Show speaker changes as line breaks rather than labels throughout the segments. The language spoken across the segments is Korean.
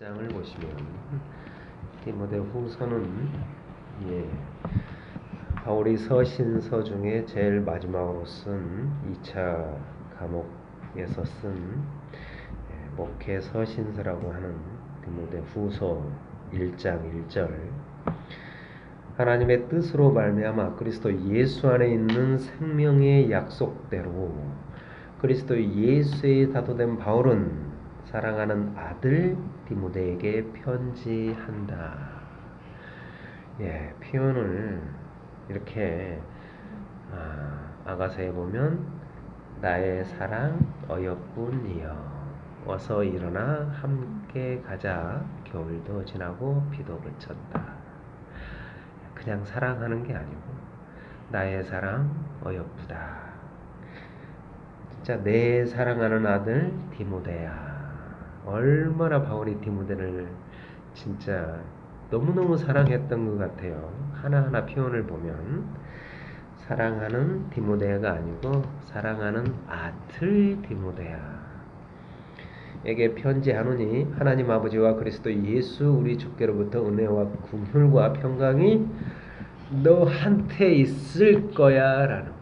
1장을 보시면 디모데후서는 바울이 서신서 중에 제일 마지막으로 쓴 2차 감옥에서 쓴 목회 서신서라고 하는 디모데후서 1장 1절. 하나님의 뜻으로 말미암아 그리스도 예수 안에 있는 생명의 약속대로 그리스도 예수의 사도된 바울은 사랑하는 아들 디모데에게 편지한다. 표현을 이렇게 아가서에 보면 나의 사랑 어여쁜이여 어서 일어나 함께 가자. 겨울도 지나고 비도 그쳤다. 그냥 사랑하는 게 아니고 나의 사랑 어여쁘다. 진짜 내 사랑하는 아들 디모데야. 얼마나 바울이 디모데를 진짜 너무너무 사랑했던 것 같아요. 하나하나 표현을 보면 사랑하는 디모데가 아니고 사랑하는 아들 디모데야 에게 편지하노니 하나님 아버지와 그리스도 예수 우리 주께로부터 은혜와 긍휼과 평강이 너한테 있을 거야 라는 거야.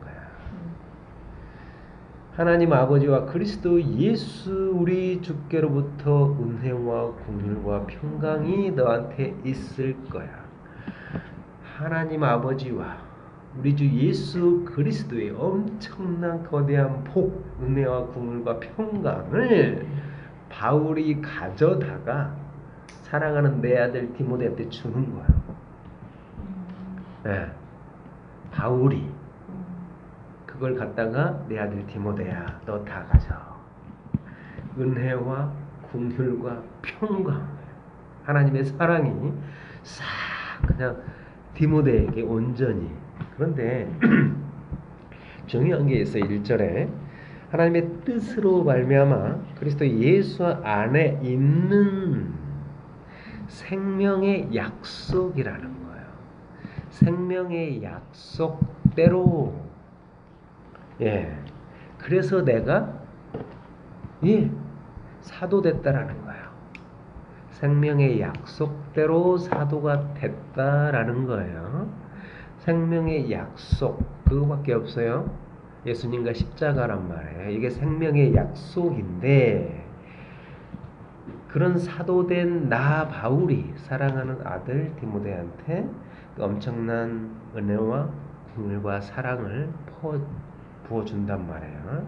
하나님 아버지와 그리스도 예수 우리 주께로부터 은혜와 긍휼과 평강이 너한테 있을 거야. 하나님 아버지와 우리 주 예수 그리스도의 엄청난 거대한 복, 은혜와 긍휼과 평강을 바울이 가져다가 사랑하는 내 아들 디모데한테 주는 거야. 바울이 그걸 갖다가 내 아들 디모데야, 너 다 가져. 은혜와 긍휼과 평강, 하나님의 사랑이 싹 그냥 디모데에게 온전히. 그런데 중요한 게 있어요. 1절에 하나님의 뜻으로 말미암아 그리스도 예수 안에 있는 생명의 약속이라는 거예요. 생명의 약속대로. 그래서 내가 사도 됐다라는 거예요. 생명의 약속대로 사도가 됐다라는 거예요. 생명의 약속, 그거밖에 없어요. 예수님과 십자가란 말이에요. 이게 생명의 약속인데 그런 사도된 나 바울이 사랑하는 아들 디모데한테 엄청난 은혜와 긍휼과 사랑을 부어준단 말이에요.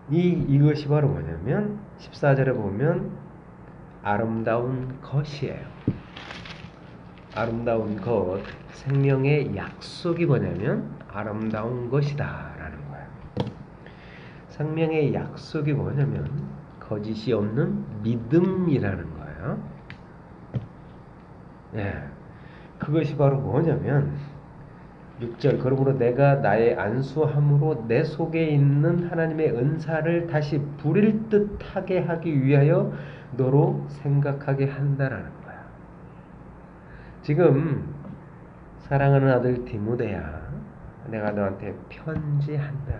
이것이 바로 뭐냐면 14절에 보면 아름다운 것이에요. 아름다운 것, 생명의 약속이 뭐냐면 아름다운 것이다 라는 거예요. 생명의 약속이 뭐냐면 거짓이 없는 믿음이라는 거예요. 그것이 바로 뭐냐면 6절 그러므로 내가 나의 안수함으로 내 속에 있는 하나님의 은사를 다시 부릴 듯하게 하기 위하여 너로 생각하게 한다라는 거야. 지금 사랑하는 아들 디모데야, 내가 너한테 편지한다.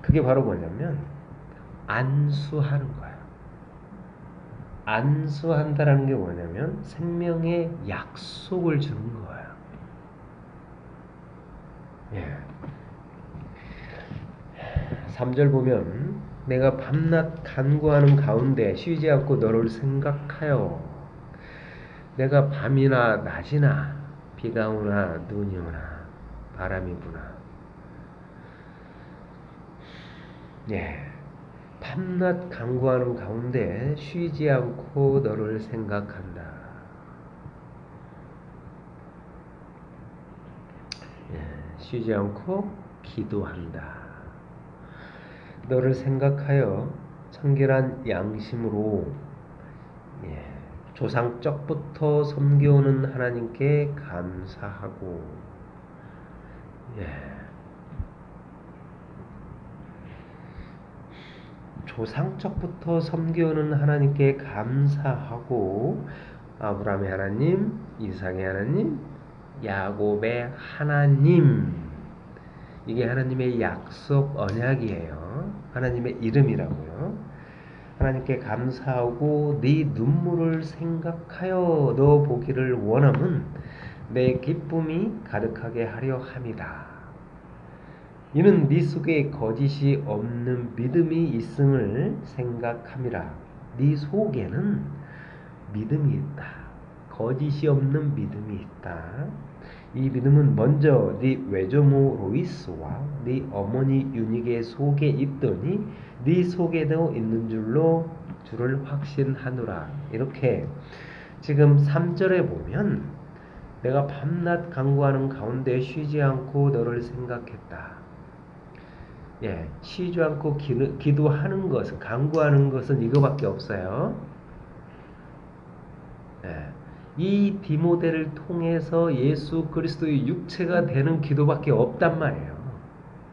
그게 바로 뭐냐면 안수하는 거야. 안수한다라는 게 뭐냐면 생명의 약속을 주는 거야. 3절 보면 내가 밤낮 간구하는 가운데 쉬지 않고 너를 생각하여 내가 밤이나 낮이나 비가 오나 눈이 오나 바람이 부나 밤낮 간구하는 가운데 쉬지 않고 너를 생각한다. 쉬지 않고 기도한다. 너를 생각하여 청결한 양심으로 조상적부터 섬겨오는 하나님께 감사하고 조상적부터 섬겨오는 하나님께 감사하고 아브라함의 하나님, 이삭의 하나님, 야곱의 하나님, 이게 하나님의 약속 언약이에요. 하나님의 이름이라고요. 하나님께 감사하고 네 눈물을 생각하여 너 보기를 원함은 내 기쁨이 가득하게 하려 함이다. 이는 네 속에 거짓이 없는 믿음이 있음을 생각함이라. 네 속에는 믿음이 있다. 거짓이 없는 믿음이 있다. 이 믿음은 먼저 네 외조모 로이스와 네 어머니 유니게 속에 있더니 네 속에도 있는 줄을 확신하노라. 이렇게 지금 3절에 보면 내가 밤낮 간구하는 가운데 쉬지 않고 너를 생각했다. 예, 쉬지 않고 기도하는 것은, 간구하는 것은 이거밖에 없어요. 예, 이 디모데를 통해서 예수 그리스도의 육체가 되는 기도밖에 없단 말이에요.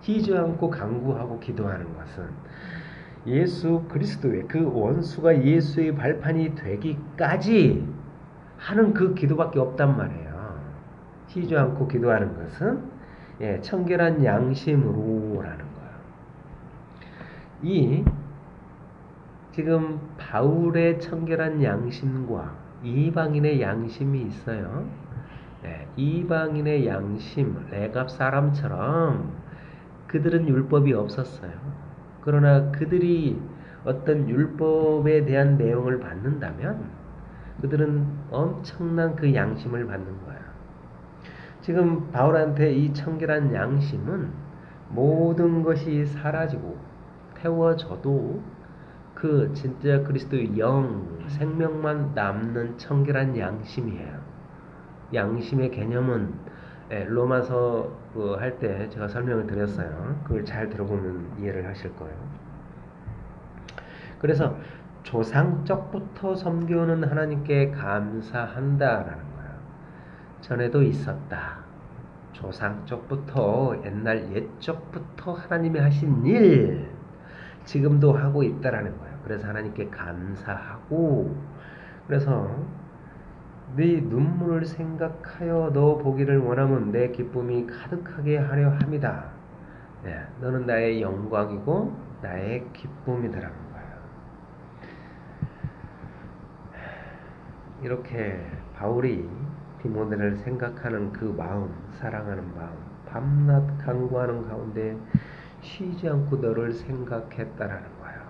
쉬지 않고 간구하고 기도하는 것은 예수 그리스도의 그 원수가 예수의 발판이 되기까지 하는 그 기도밖에 없단 말이에요. 쉬지 않고 기도하는 것은 청결한 양심으로라는 거예요. 이 지금 바울의 청결한 양심과 이방인의 양심이 있어요. 이방인의 양심, 레갑 사람처럼 그들은 율법이 없었어요. 그러나 그들이 어떤 율법에 대한 내용을 받는다면 그들은 엄청난 그 양심을 받는 거예요. 지금 바울한테 이 청결한 양심은 모든 것이 사라지고 태워져도 그 진짜 그리스도의 영, 생명만 남는 청결한 양심이에요. 양심의 개념은 로마서 할 때 제가 설명을 드렸어요. 그걸 잘 들어보면 이해를 하실 거예요. 그래서 조상적부터 섬겨오는 하나님께 감사한다라는 거예요. 전에도 있었다. 조상적부터 옛날 옛적부터 하나님이 하신 일 지금도 하고 있다라는 거예요. 그래서 하나님께 감사하고 그래서 네 눈물을 생각하여 너 보기를 원하면 내 기쁨이 가득하게 하려 함이다. 너는 나의 영광이고 나의 기쁨이더라는 거예요. 이렇게 바울이 디모데를 생각하는 그 마음, 사랑하는 마음, 밤낮 간구하는 가운데 쉬지 않고 너를 생각했다라는 거예요.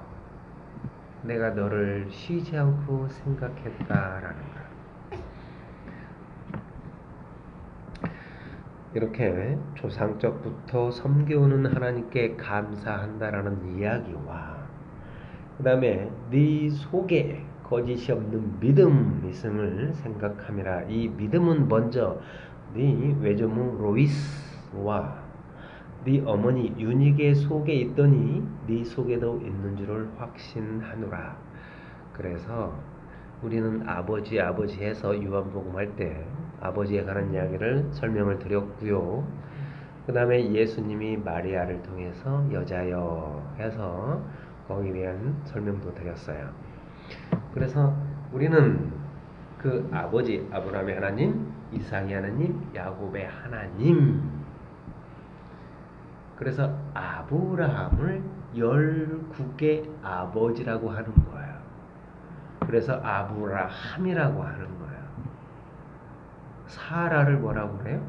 내가 너를 쉬지 않고 생각했다라는 거예요. 이렇게 조상적부터 섬겨오는 하나님께 감사한다라는 이야기와 그 다음에 네 속에 거짓이 없는 믿음 있음을 생각함이라. 이 믿음은 먼저 네 외조모 로이스와 네 어머니 유니게 속에 있더니 네 속에도 있는 줄을 확신하노라. 그래서 우리는 아버지 해서 요한복음 할 때 아버지에 관한 이야기를 설명을 드렸고요. 그 다음에 예수님이 마리아를 통해서 여자여 해서 거기에 대한 설명도 드렸어요. 그래서 우리는 그 아버지 아브라함의 하나님, 이삭의 하나님, 야곱의 하나님. 그래서 아브라함을 19개 아버지라고 하는 거예요. 그래서 아브라함이라고 하는 거예요. 사라를 뭐라고 그래요?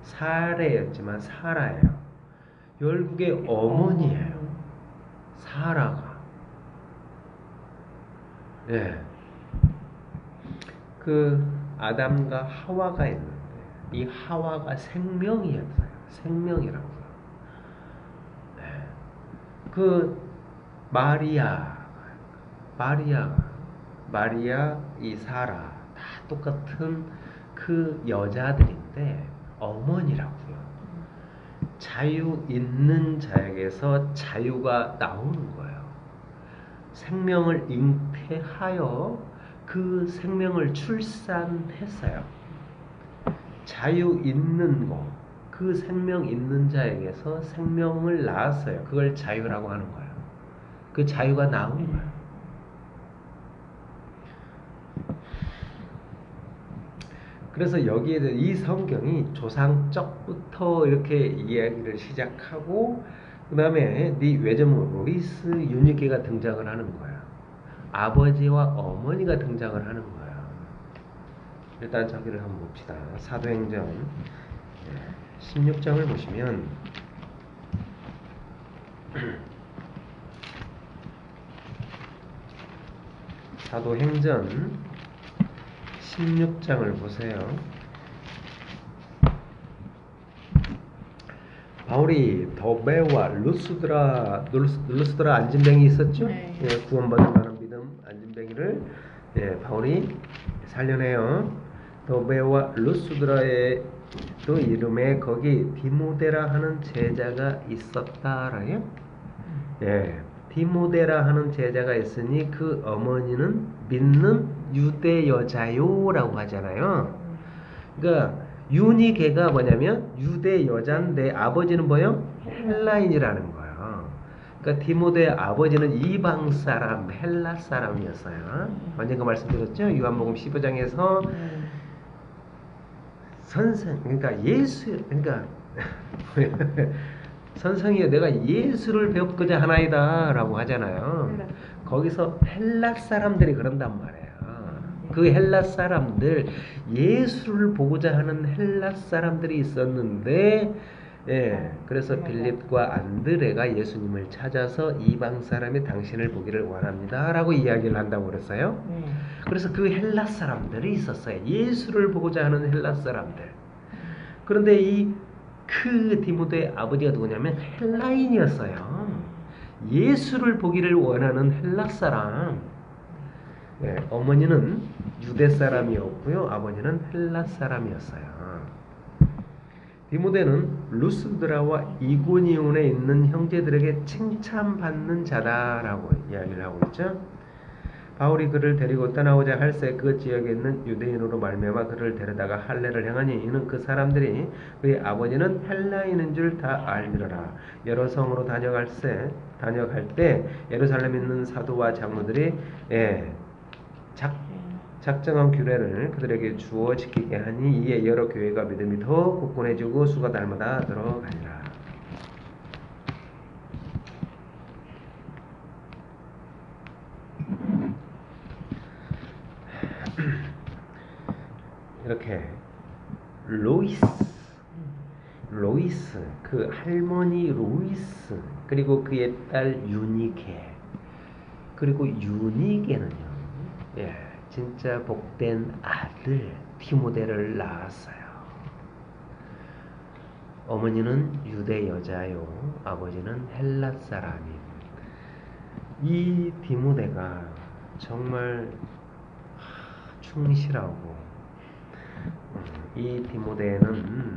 사레였지만 사라예요. 19개 어머니예요. 사라가. 그 아담과 하와가 있는데 이 하와가 생명이었어요. 생명이라고요. 그 마리아, 이 사라 다 똑같은 그 여자들인데 어머니라고요. 자유 있는 자에게서 자유가 나오는 거예요. 생명을 잉태하여 그 생명을 출산했어요. 자유 있는 거, 그 생명 있는 자에게서 생명을 낳았어요. 그걸 자유라고 하는 거예요. 그 자유가 나오는 거예요. 그래서 여기에 이 성경이 조상적부터 이렇게 이야기를 시작하고 그 다음에 네 외조모 로이스 유니케가 등장을 하는 거야. 아버지와 어머니가 등장을 하는 거야. 일단 저기를 한번 봅시다. 사도행전 16장을 보시면 사도행전 16장을 보세요. 바울이 더베와 루스드라 안진뱅이 있었죠?
네.
예, 구원받는다는 믿음 안진뱅이를 바울이 살려내요. 더베와 루스드라의 또 이름에 거기 디모데라 하는 제자가 있었다라요. 예, 디모데라 하는 제자가 있으니 그 어머니는 믿는 유대 여자요라고 하잖아요. 그러니까 유니게가 뭐냐면 유대 여자인데 아버지는 뭐요? 헬라인이라는 거예요. 그러니까 디모데의 아버지는 이방 사람, 헬라 사람이었어요. 언젠가 말씀드렸죠? 요한복음 15장에서 선생, 그러니까 예수, 그러니까 선생이여 내가 예수를 배웠고자 하나이다라고 하잖아요. 거기서 헬라 사람들이 그런단 말이에요. 그 헬라 사람들, 예수를 보고자 하는 헬라 사람들이 있었는데, 예, 그래서 빌립과 안드레가 예수님을 찾아서 이방 사람이 당신을 보기를 원합니다라고 이야기를 한다고 그랬어요. 그래서 그 헬라 사람들이 있었어요. 예수를 보고자 하는 헬라 사람들. 그런데 그 디모데의 아버지가 누구냐면 헬라인이었어요. 예수를 보기를 원하는 헬라 사람. 예, 어머니는 유대 사람이었고요. 아버지는 헬라 사람이었어요. 디모데는 루스드라와 이고니온에 있는 형제들에게 칭찬받는 자다라고 이야기를 하고 있죠. 바울이 그를 데리고 떠나오자 할새 그 지역에 있는 유대인으로 말미암아 그를 데려다가 할례를 행하니 이는 그 사람들이 그의 아버지는 헬라인인 줄 다 알미러라. 여러 성으로 다녀갈 때 예루살렘에 있는 사도와 장로들이 작정한 규례를 그들에게 주어 지키게 하니 이에 여러 교회가 믿음이 더 굳건해지고 수가 날마다 늘어가니라. 이렇게 로이스 그 할머니 로이스 그리고 그의 딸 유니게 그리고 유니게는요 진짜 복된 아들 디모데를 낳았어요. 어머니는 유대 여자요 아버지는 헬라 사람인 이 디모데가 정말 충실하고 이 디모데는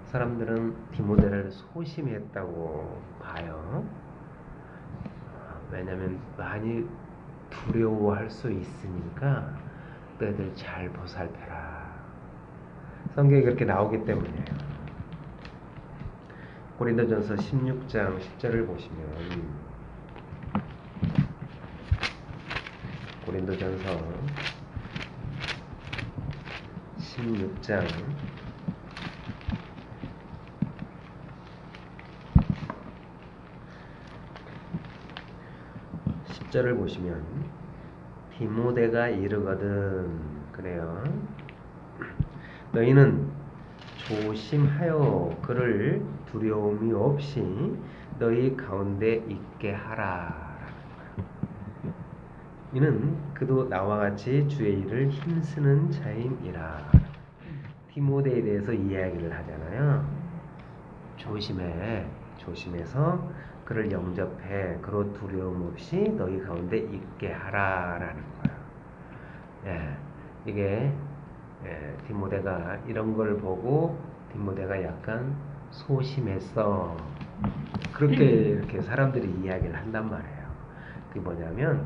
사람들은 디모데를 소심했다고 봐요. 왜냐면 많이 두려워할 수 있으니까 너희들 잘 보살펴라. 성경에 그렇게 나오기 때문이에요. 고린도전서 16장 10절을 보시면 고린도전서 16장 10절을 보시면 디모데가 이르거든 그래요. 너희는 조심하여 그를 두려움이 없이 너희 가운데 있게 하라. 이는 그도 나와 같이 주의 일을 힘쓰는 자임이라. 디모데에 대해서 이야기를 하잖아요. 조심해서 그를 영접해 그로 두려움 없이 너희 가운데 있게 하라라는 거예요. 이게 디모데가 이런 걸 보고 디모데가 약간 소심했어. 그렇게 이렇게 사람들이 이야기를 한단 말이에요. 그게 뭐냐면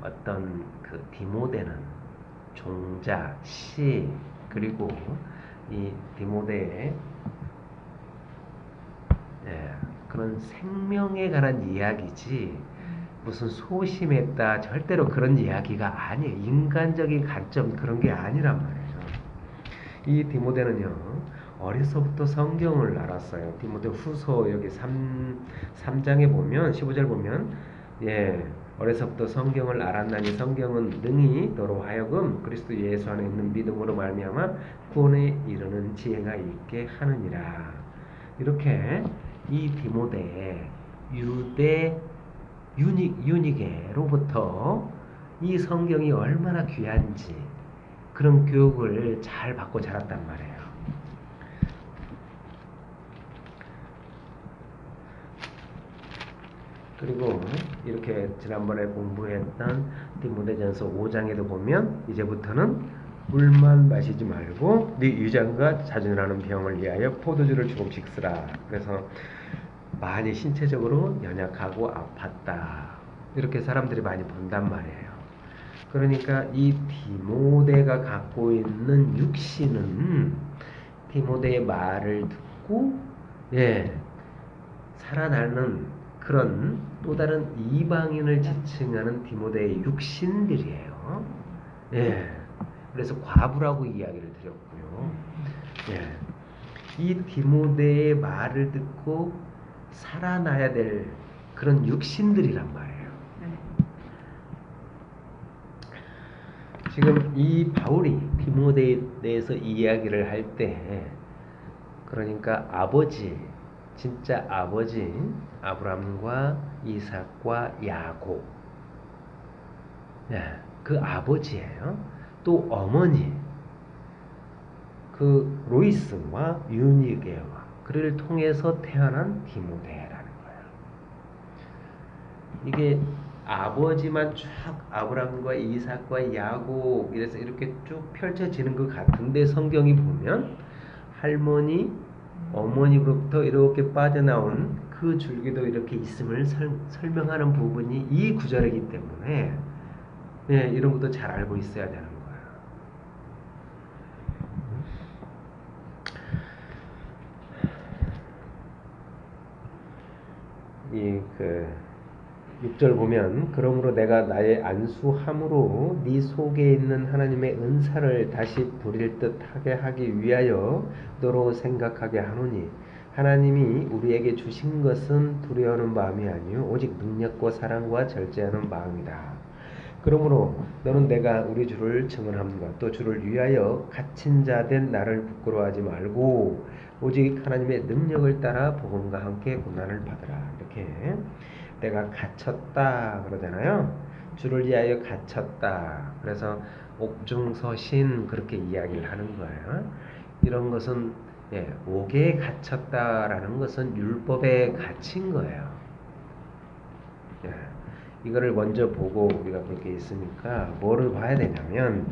어떤 그 디모데는 종자, 시 그리고 이 디모데의 그런 생명에 관한 이야기지 무슨 소심했다 절대로 그런 이야기가 아니에요. 인간적인 관점 그런 게 아니란 말이에요. 이 디모데는요 어려서부터 성경을 알았어요. 디모데후서 여기 3장에 보면 15절 보면 어려서부터 성경을 알았나니 성경은 능히 너로 하여금 그리스도 예수 안에 있는 믿음으로 말미암아 구원에 이르는 지혜가 있게 하느니라. 이렇게 이 디모데 유대 유니게로부터 이 성경이 얼마나 귀한지 그런 교육을 잘 받고 자랐단 말이에요. 그리고 이렇게 지난번에 공부했던 디모데전서 5장에도 보면 이제부터는 물만 마시지 말고 네 유장과 자주나는 병을 위하여 포도주를 조금씩 쓰라. 그래서 많이 신체적으로 연약하고 아팠다. 이렇게 사람들이 많이 본단 말이에요. 그러니까 이 디모데가 갖고 있는 육신은 디모데의 말을 듣고 살아나는 그런 또 다른 이방인을 지칭하는 디모데의 육신들이에요. 그래서 과부라고 이야기를 드렸고요. 이 디모데의 말을 듣고 살아나야 될 그런 육신들이란 말이에요. 지금 이 바울이 디모데에 대해서 이야기를 할 때 그러니까 아버지, 진짜 아버지 아브람과 이삭과 야곱, 그 아버지예요. 또 어머니 그 로이스와 유니게와 그를 통해서 태어난 디모데라는 거예요. 이게 아버지만 쭉 아브람과 이삭과 야곱 이래서 이렇게 쭉 펼쳐지는 것 같은데 성경이 보면 할머니, 어머니로부터 이렇게 빠져나온 그 줄기도 이렇게 있음을 설명하는 부분이 이 구절이기 때문에 이런 것도 잘 알고 있어야 되는 거예요. 이 6절 보면 그러므로 내가 나의 안수함으로 네 속에 있는 하나님의 은사를 다시 부릴 듯하게 하기 위하여 너로 생각하게 하노니 하나님이 우리에게 주신 것은 두려워하는 마음이 아니요 오직 능력과 사랑과 절제하는 마음이다. 그러므로 너는 내가 우리 주를 증언함과 또 주를 위하여 갇힌 자 된 나를 부끄러워하지 말고 오직 하나님의 능력을 따라 복음과 함께 고난을 받으라. 이렇게 내가 갇혔다 그러잖아요. 주를 위하여 갇혔다. 그래서 옥중서신 그렇게 이야기를 하는 거예요. 이런 것은 옥에 갇혔다라는 것은 율법에 갇힌 거예요. 이거를 먼저 보고 우리가 그렇게 있으니까 뭐를 봐야 되냐면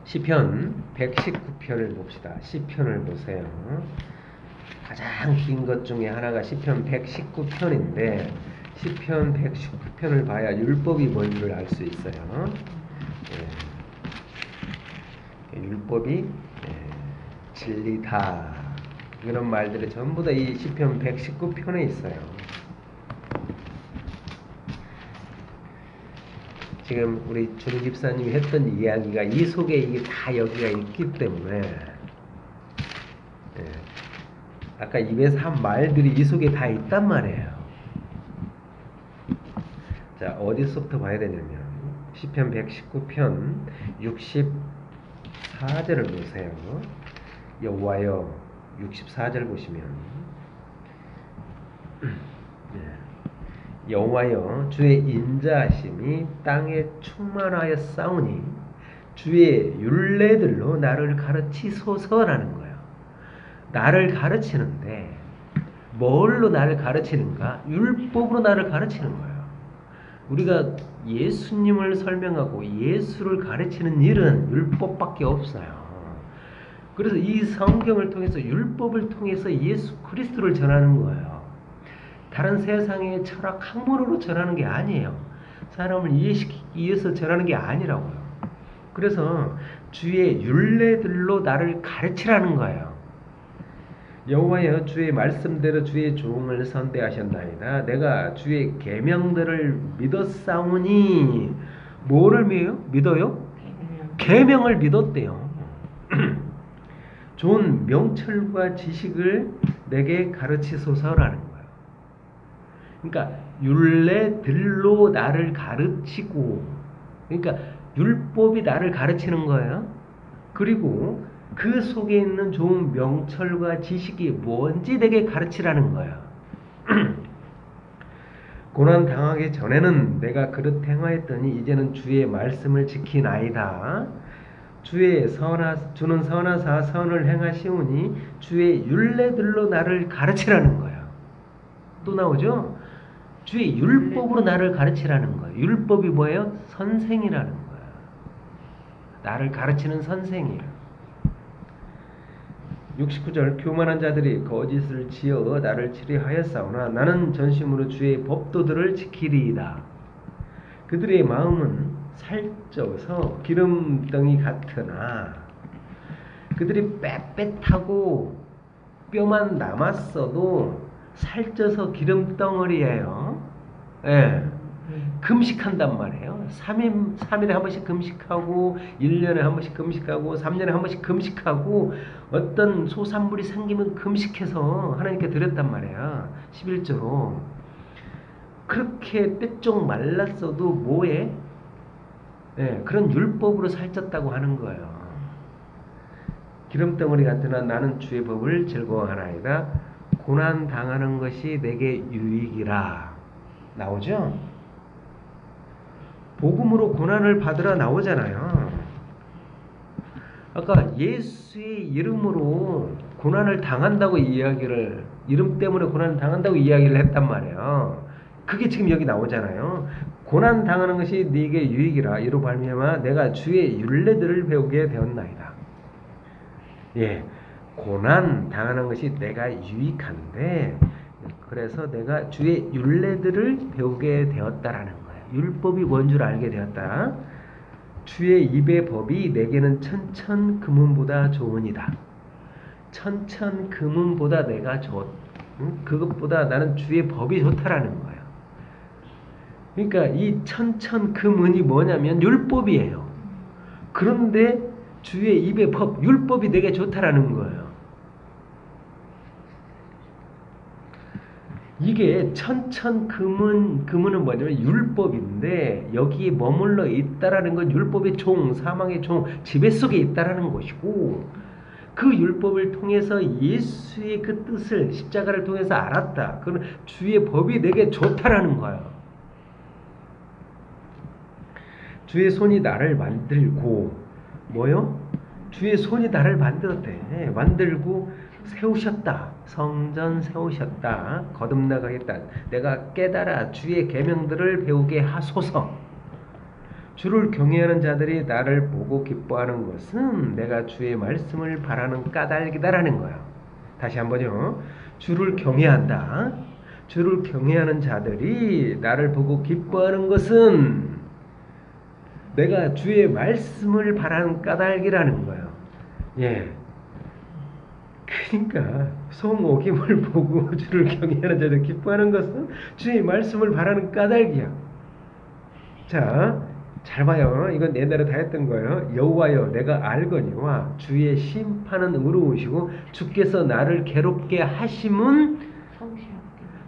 시편 119편을 봅시다. 시편을 보세요. 가장 긴 것 중에 하나가 시편 119편인데 시편 119편을 봐야 율법이 뭔지를 알 수 있어요. 율법이 진리다. 이런 말들이 전부 다 이 시편 119편에 있어요. 지금 우리 준우 집사님이 했던 이야기가 이 속에 이게 다 여기가 있기 때문에 아까 입에서 한 말들이 이 속에 다 있단 말이에요. 자, 어디서부터 봐야 되냐면 시편 119편 64절을 보세요. 여호와여 64절 보시면 여호와여 주의 인자하심이 땅에 충만하여 싸우니 주의 율례들로 나를 가르치소서라는 거예요. 나를 가르치는데 뭘로 나를 가르치는가? 율법으로 나를 가르치는 거예요. 우리가 예수님을 설명하고 예수를 가르치는 일은 율법밖에 없어요. 그래서 이 성경을 통해서 율법을 통해서 예수 그리스도를 전하는 거예요. 다른 세상의 철학 학문으로 전하는 게 아니에요. 사람을 이해시키기 위해서 전하는 게 아니라고요. 그래서 주의 율례들로 나를 가르치라는 거예요. 여호와여 주의 말씀대로 주의 종을 선대하셨나이다. 내가 주의 계명들을 믿었사오니 뭐를 믿어요? 계명을 믿었대요. 좋은 명철과 지식을 내게 가르치소서라는 거예요. 그러니까 율례들로 나를 가르치고, 그러니까 율법이 나를 가르치는 거예요. 그리고 그 속에 있는 좋은 명철과 지식이 뭔지 내게 가르치라는 거예요. 고난 당하기 전에는 내가 그릇 행하였더니 이제는 주의 말씀을 지키나이다. 주는 선하사 선을 행하시오니 주의 율례들로 나를 가르치라는 거예요. 또 나오죠? 주의 율법으로 나를 가르치라는 거예요. 율법이 뭐예요? 선생이라는 거예요. 나를 가르치는 선생이에요. 69절 교만한 자들이 거짓을 지어 나를 치리하였사오나 나는 전심으로 주의 법도들을 지키리이다. 그들의 마음은 살쪄서 기름덩이 같으나 그들이 빽빽하고 뼈만 남았어도 살쪄서 기름덩어리예요. 예. 금식한단 말이에요. 3일에 한 번씩 금식하고 1년에 한 번씩 금식하고 3년에 한 번씩 금식하고 어떤 소산물이 생기면 금식해서 하나님께 드렸단 말이야. 11조로. 그렇게 빼쪽 말랐어도 뭐해? 예, 그런 율법으로 살쪘다고 하는 거예요. 기름덩어리 같으나 나는 주의 법을 즐거워하나이다. 고난 당하는 것이 내게 유익이라. 나오죠? 복음으로 고난을 받으라 나오잖아요. 아까 예수의 이름으로 고난을 당한다고 이름 때문에 고난을 당한다고 이야기를 했단 말이에요. 그게 지금 여기 나오잖아요. 고난 당하는 것이 네게 유익이라. 이로 말미암아 내가 주의 율례들을 배우게 되었나이다. 예, 고난 당하는 것이 내가 유익한데, 그래서 내가 주의 율례들을 배우게 되었다라는 거예요. 율법이 뭔 줄 알게 되었다. 주의 입의 법이 내게는 천천금은보다 좋으니라. 천천금은보다 내가 그것보다 나는 주의 법이 좋다라는 거예요. 그러니까 이 천천금은이 뭐냐면 율법이에요. 그런데 주의 입의 법, 율법이 내게 좋다라는 거예요. 이게 금은은 뭐냐면 율법인데 여기에 머물러 있다라는 건 율법의 종, 사망의 종, 지배 속에 있다라는 것이고, 그 율법을 통해서 예수의 그 뜻을 십자가를 통해서 알았다. 그건 주의 법이 내게 좋다라는 거예요. 주의 손이 나를 만들고 뭐요? 주의 손이 나를 만들었대. 만들고 세우셨다. 성전 세우셨다. 거듭나가겠다. 내가 깨달아 주의 계명들을 배우게 하소서. 주를 경외하는 자들이 나를 보고 기뻐하는 것은 내가 주의 말씀을 바라는 까닭이다라는 거야. 다시 한번요. 주를 경외한다. 주를 경외하는 자들이 나를 보고 기뻐하는 것은 내가 주의 말씀을 바라는 까닭이라는 거예요. 예. 그러니까 송오김을 보고 주를 경외하는 자들 기뻐하는 것은 주의 말씀을 바라는 까닭이야. 자, 잘 봐요. 이건 옛날에 다 했던 거예요. 여호와여 내가 알거니와 주의 심판은 의로우시고 주께서 나를 괴롭게 하심은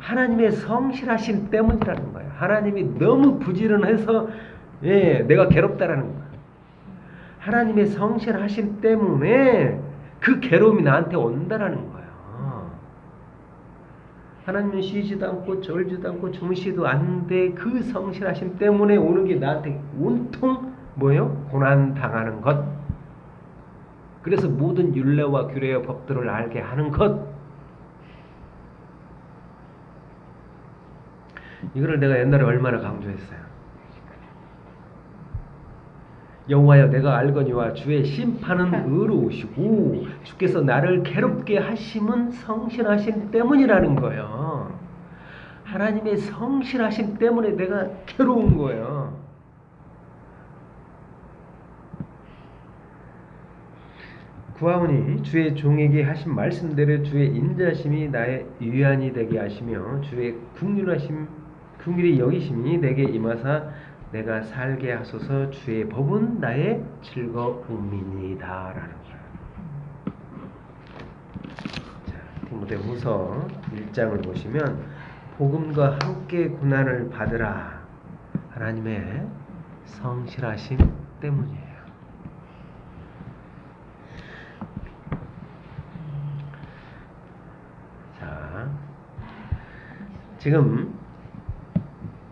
하나님의 성실하심 때문이라는 거예요. 하나님이 너무 부지런해서 내가 괴롭다라는 거예요. 하나님의 성실하심 때문에 그 괴로움이 나한테 온다라는 거예요. 하나님은 쉬지도 않고 졸지도 않고 주무시도 않는데 그 성실하심 때문에 오는 게 나한테 온통 뭐예요? 고난 당하는 것. 그래서 모든 율례와 규례와 법들을 알게 하는 것. 이거를 내가 옛날에 얼마나 강조했어요. 여호와여 내가 알거니와 주의 심판은 의로우시고 주께서 나를 괴롭게 하심은 성실하심 때문이라는 거예요. 하나님의 성실하심 때문에 내가 괴로운 거예요. 구하오니 주의 종에게 하신 말씀대로 주의 인자심이 나의 유안이 되게 하시며 주의 긍휼히 여기심이 내게 임하사 내가 살게 하소서. 주의 법은 나의 즐거움이니다라는 거예요. 디모데후서 1장을 보시면 복음과 함께 고난을 받으라. 하나님의 성실하심 때문이에요. 자, 지금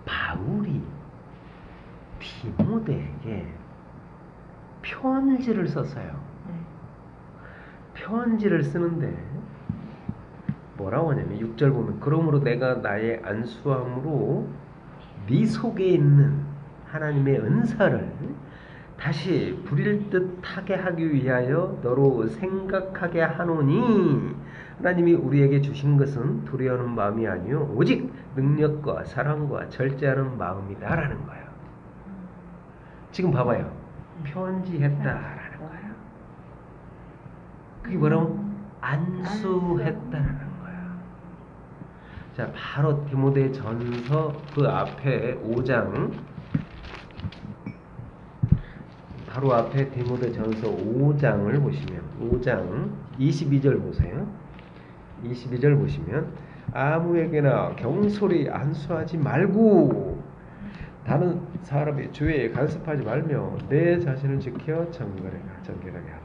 바울이 디모데에게 편지를 썼어요. 편지를 쓰는데 뭐라고 하냐면 6절 보면 그러므로 내가 나의 안수함으로 네 속에 있는 하나님의 은사를 다시 부릴 듯하게 하기 위하여 너로 생각하게 하노니 하나님이 우리에게 주신 것은 두려워하는 마음이 아니요 오직 능력과 사랑과 절제하는 마음이다 라는 거예요. 지금 봐봐요. 편지했다라는 거예요. 그게 뭐라고? 안수했다라는 거예요. 자, 바로 디모데전서 그 앞에 5장, 바로 앞에 디모데전서 5장을 보시면 5장 22절 보세요. 22절 보시면 아무에게나 경솔히 안수하지 말고 다른 사람의 죄에 간섭하지 말며 내 자신을 지켜 정결하게 하라.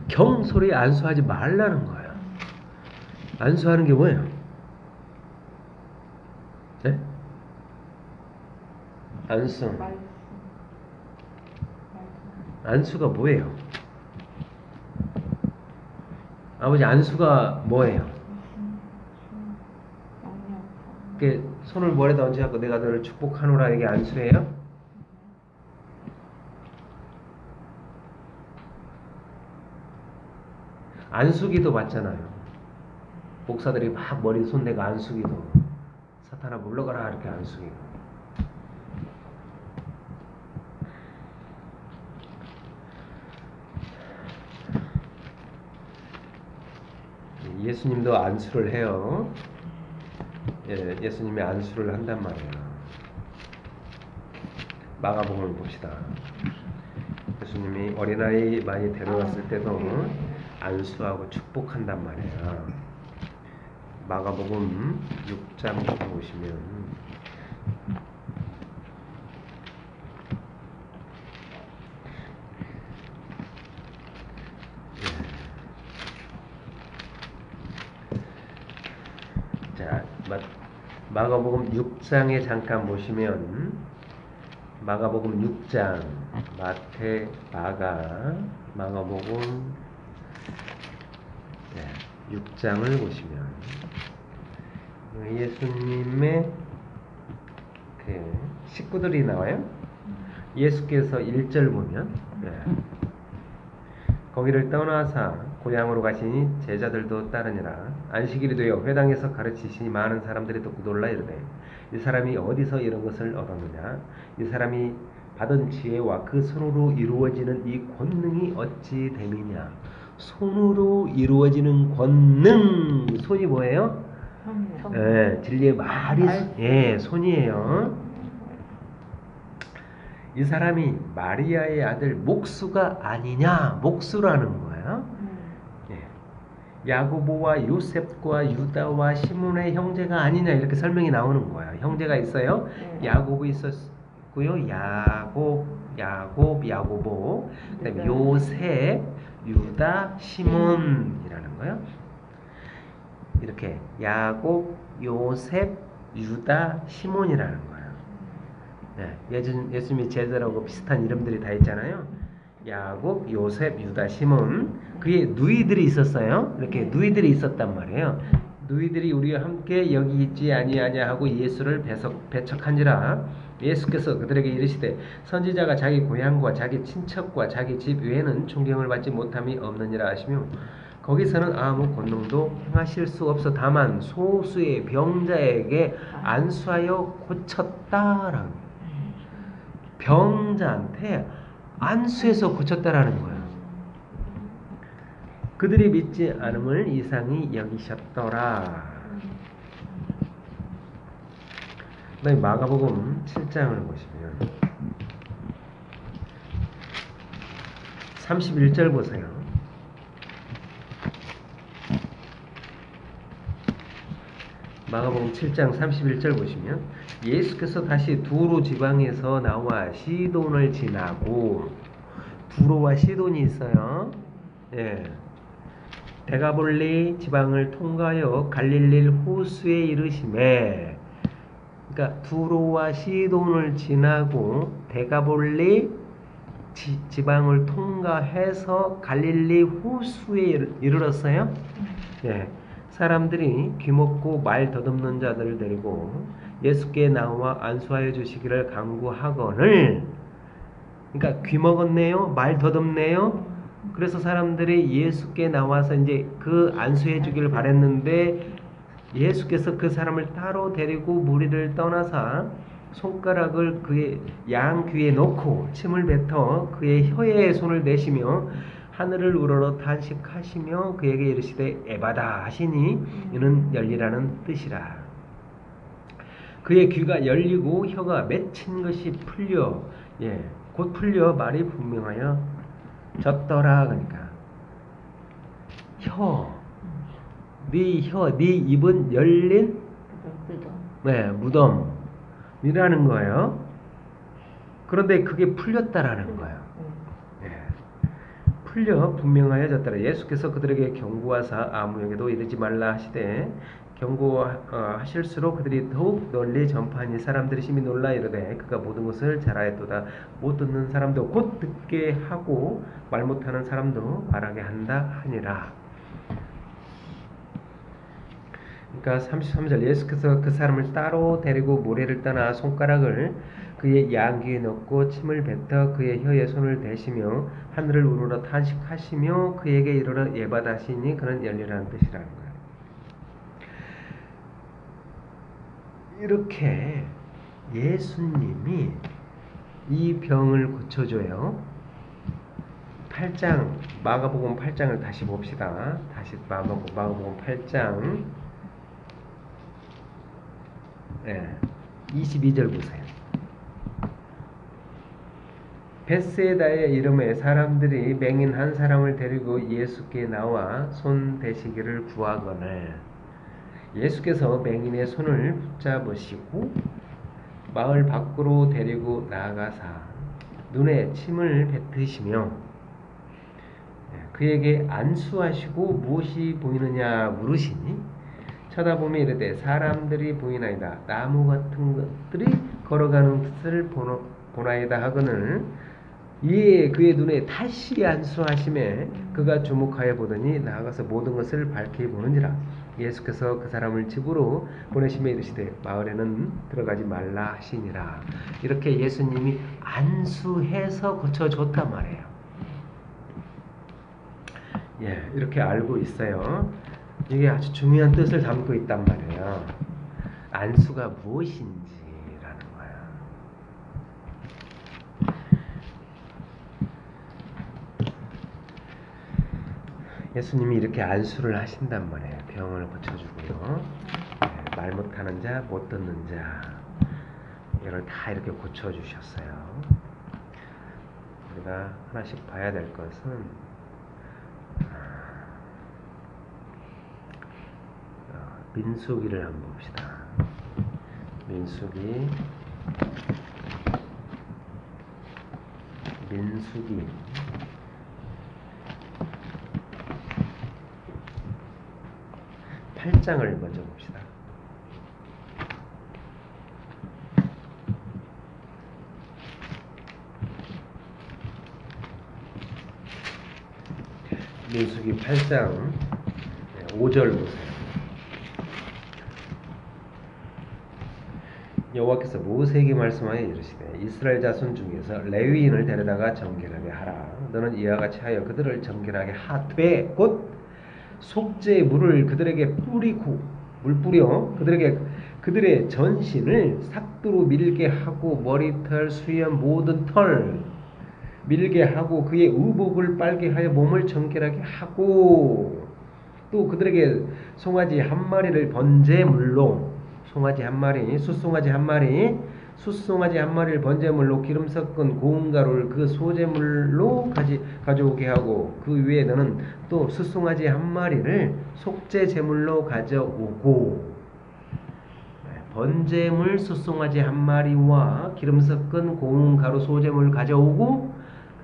경솔히 안수하지 말라는 거예요. 안수하는 게 뭐예요? 네? 안수가 뭐예요? 아버지 안수가 뭐예요? 손을 머리에다 얹어갖고 내가 너를 축복하노라 이게 안수예요? 안수기도 받잖아요. 목사들이 막 머리 손대고 안수기도 사탄아 물러가라 이렇게 안수기도. 예수님도 안수를 해요. 예수님이 안수를 한단 말이에요. 마가복음을 봅시다. 예수님이 어린아이 많이 데려왔을 때도 안수하고 축복한단 말이에요. 마가복음 6장 보시면 자, 마가복음 6장에 잠깐 보시면 마가복음 6장 마태, 마가복음 6장을 보시면 예수님의 그 식구들이 나와요. 예수께서 1절 보면 거기를 떠나사 고향으로 가시니 제자들도 따르니라. 안식일이 되어 회당에서 가르치시니 많은 사람들이 듣고 놀라 이르되 이 사람이 어디서 이런 것을 얻었느냐? 이 사람이 받은 지혜와 그 손으로 이루어지는 이 권능이 어찌 됨이냐? 손으로 이루어지는 권능. 손이 뭐예요? 진리의 말이 손이에요. 이 사람이 마리아의 아들 목수가 아니냐? 목수라는 거예요. 야고보와 요셉과 유다와 시몬의 형제가 아니냐 이렇게 설명이 나오는 거예요. 형제가 있어요. 야고보 있었고요. 야고보, 그다음에 요셉, 유다, 시몬이라는 거예요. 이렇게 야곱, 요셉, 유다, 시몬이라는 거예요. 예수님이 제자라고 비슷한 이름들이 다 있잖아요. 야곱, 요셉, 유다, 시몬. 그의 누이들이 있었어요. 이렇게 누이들이 있었단 말이에요. 누이들이 우리와 함께 여기 있지 아니하냐 하고 예수를 배척한지라. 예수께서 그들에게 이르시되 선지자가 자기 고향과 자기 친척과 자기 집 외에는 존경을 받지 못함이 없느니라 하시며 거기서는 아무 권능도 행하실 수 없어 다만 소수의 병자에게 안수하여 고쳤다라는 거예요. 병자한테 안수해서 고쳤다라는 거예요. 그들이 믿지 않음을 이상히 여기셨더라. 그다음에 마가복음 7장을 보시면 31절 보세요. 마가복음 7장 31절 보시면 예수께서 다시 두로 지방에서 나와 시돈을 지나고, 두로와 시돈이 있어요. 예. 데가볼리 지방을 통과하여 갈릴리 호수에 이르시매, 그러니까 두로와 시돈을 지나고 데가볼리 지방을 통과해서 갈릴리 호수에 이르렀어요. 예. 사람들이 귀먹고 말 더듬는 자들을 데리고 예수께 나와 안수하여 주시기를 간구하거늘, 그러니까 귀먹었네요, 말 더듬네요. 그래서 사람들이 예수께 나와서 이제 그 안수해 주기를 바랬는데, 예수께서 그 사람을 따로 데리고 무리를 떠나사 손가락을 그의 양 귀에 놓고 침을 뱉어 그의 혀에 손을 대시며 하늘을 우러러 탄식하시며 그에게 이르시되 에바다 하시니 이는 열리라는 뜻이라. 그의 귀가 열리고 혀가 맺힌 것이 풀려, 예, 곧 풀려 말이 분명하여 졌더라. 그러니까 네 입은 열린 무덤이라는 거예요. 그런데 그게 풀렸다라는 거예요. 풀려 분명하여 졌더라. 예수께서 그들에게 경고하사 아무에게도 이르지 말라 하시되, 경고하실수록 그들이 더욱 널리 전파하니 사람들이 심히 놀라 이르되 그가 모든 것을 잘하였도다. 못 듣는 사람도 곧 듣게 하고 말 못하는 사람도 말하게 한다 하니라. 그러니까 33절, 예수께서 그 사람을 따로 데리고 모래를 떠나 손가락을 그의 양귀에 넣고 침을 뱉어 그의 혀에 손을 대시며 하늘을 우러러 탄식하시며 그에게 이르러 예바다시니 그는 열리라는 뜻이라는 거예요. 이렇게 예수님이 이 병을 고쳐줘요. 8장, 마가복음 8장을 다시 봅시다. 다시 마가복음 8장 22절 보세요. 벳세다의 이름에 사람들이 맹인 한 사람을 데리고 예수께 나와 손 대시기를 구하거늘, 예수께서 맹인의 손을 붙잡으시고 마을 밖으로 데리고 나가사 눈에 침을 뱉으시며 그에게 안수하시고 무엇이 보이느냐 물으시니 쳐다보며 이르되 사람들이 보이나이다. 나무 같은 것들이 걸어가는 것을 보나이다 하거늘, 이에 그의 눈에 다시 안수하심에 그가 주목하여 보더니 나아가서 모든 것을 밝히 보는지라. 예수께서 그 사람을 집으로 보내시며 이르시되 마을에는 들어가지 말라 하시니라. 이렇게 예수님이 안수해서 고쳐줬단 말이에요. 예, 이렇게 알고 있어요. 이게 아주 중요한 뜻을 담고 있단 말이에요. 안수가 무엇인지라는 거예요. 예수님이 이렇게 안수를 하신단 말이에요. 병을 고쳐주고요. 말 못하는 자, 못 듣는 자, 이걸 다 이렇게 고쳐주셨어요. 우리가 하나씩 봐야 될 것은 민수기를 한번 봅시다. 민수기 8장을 먼저 봅시다. 민수기 8장 5절 보세요. 여호와께서 모세에게 말씀하여 이르시되 이스라엘 자손 중에서 레위인을 데려다가 정결하게 하라. 너는 이와 같이 하여 그들을 정결하게 하되, 곧 속죄의 물을 그들에게 뿌리고, 물 뿌려 그들의 전신을 삭두로 밀게 하고 머리털, 수염, 모든 털 밀게 하고 그의 의복을 빨게 하여 몸을 정결하게 하고, 또 그들에게 송아지 한 마리를 번제물로, 송아지 한 마리, 숫송아지 한 마리를 번제물로 기름 섞은 고운 가루를 그 소제물로 가져오게 하고, 그 위에 너는 또 숫송아지 한 마리를 속죄 제물로 가져오고, 번제물 수송아지 한 마리와 기름 섞은 고운 가루 소제물 가져오고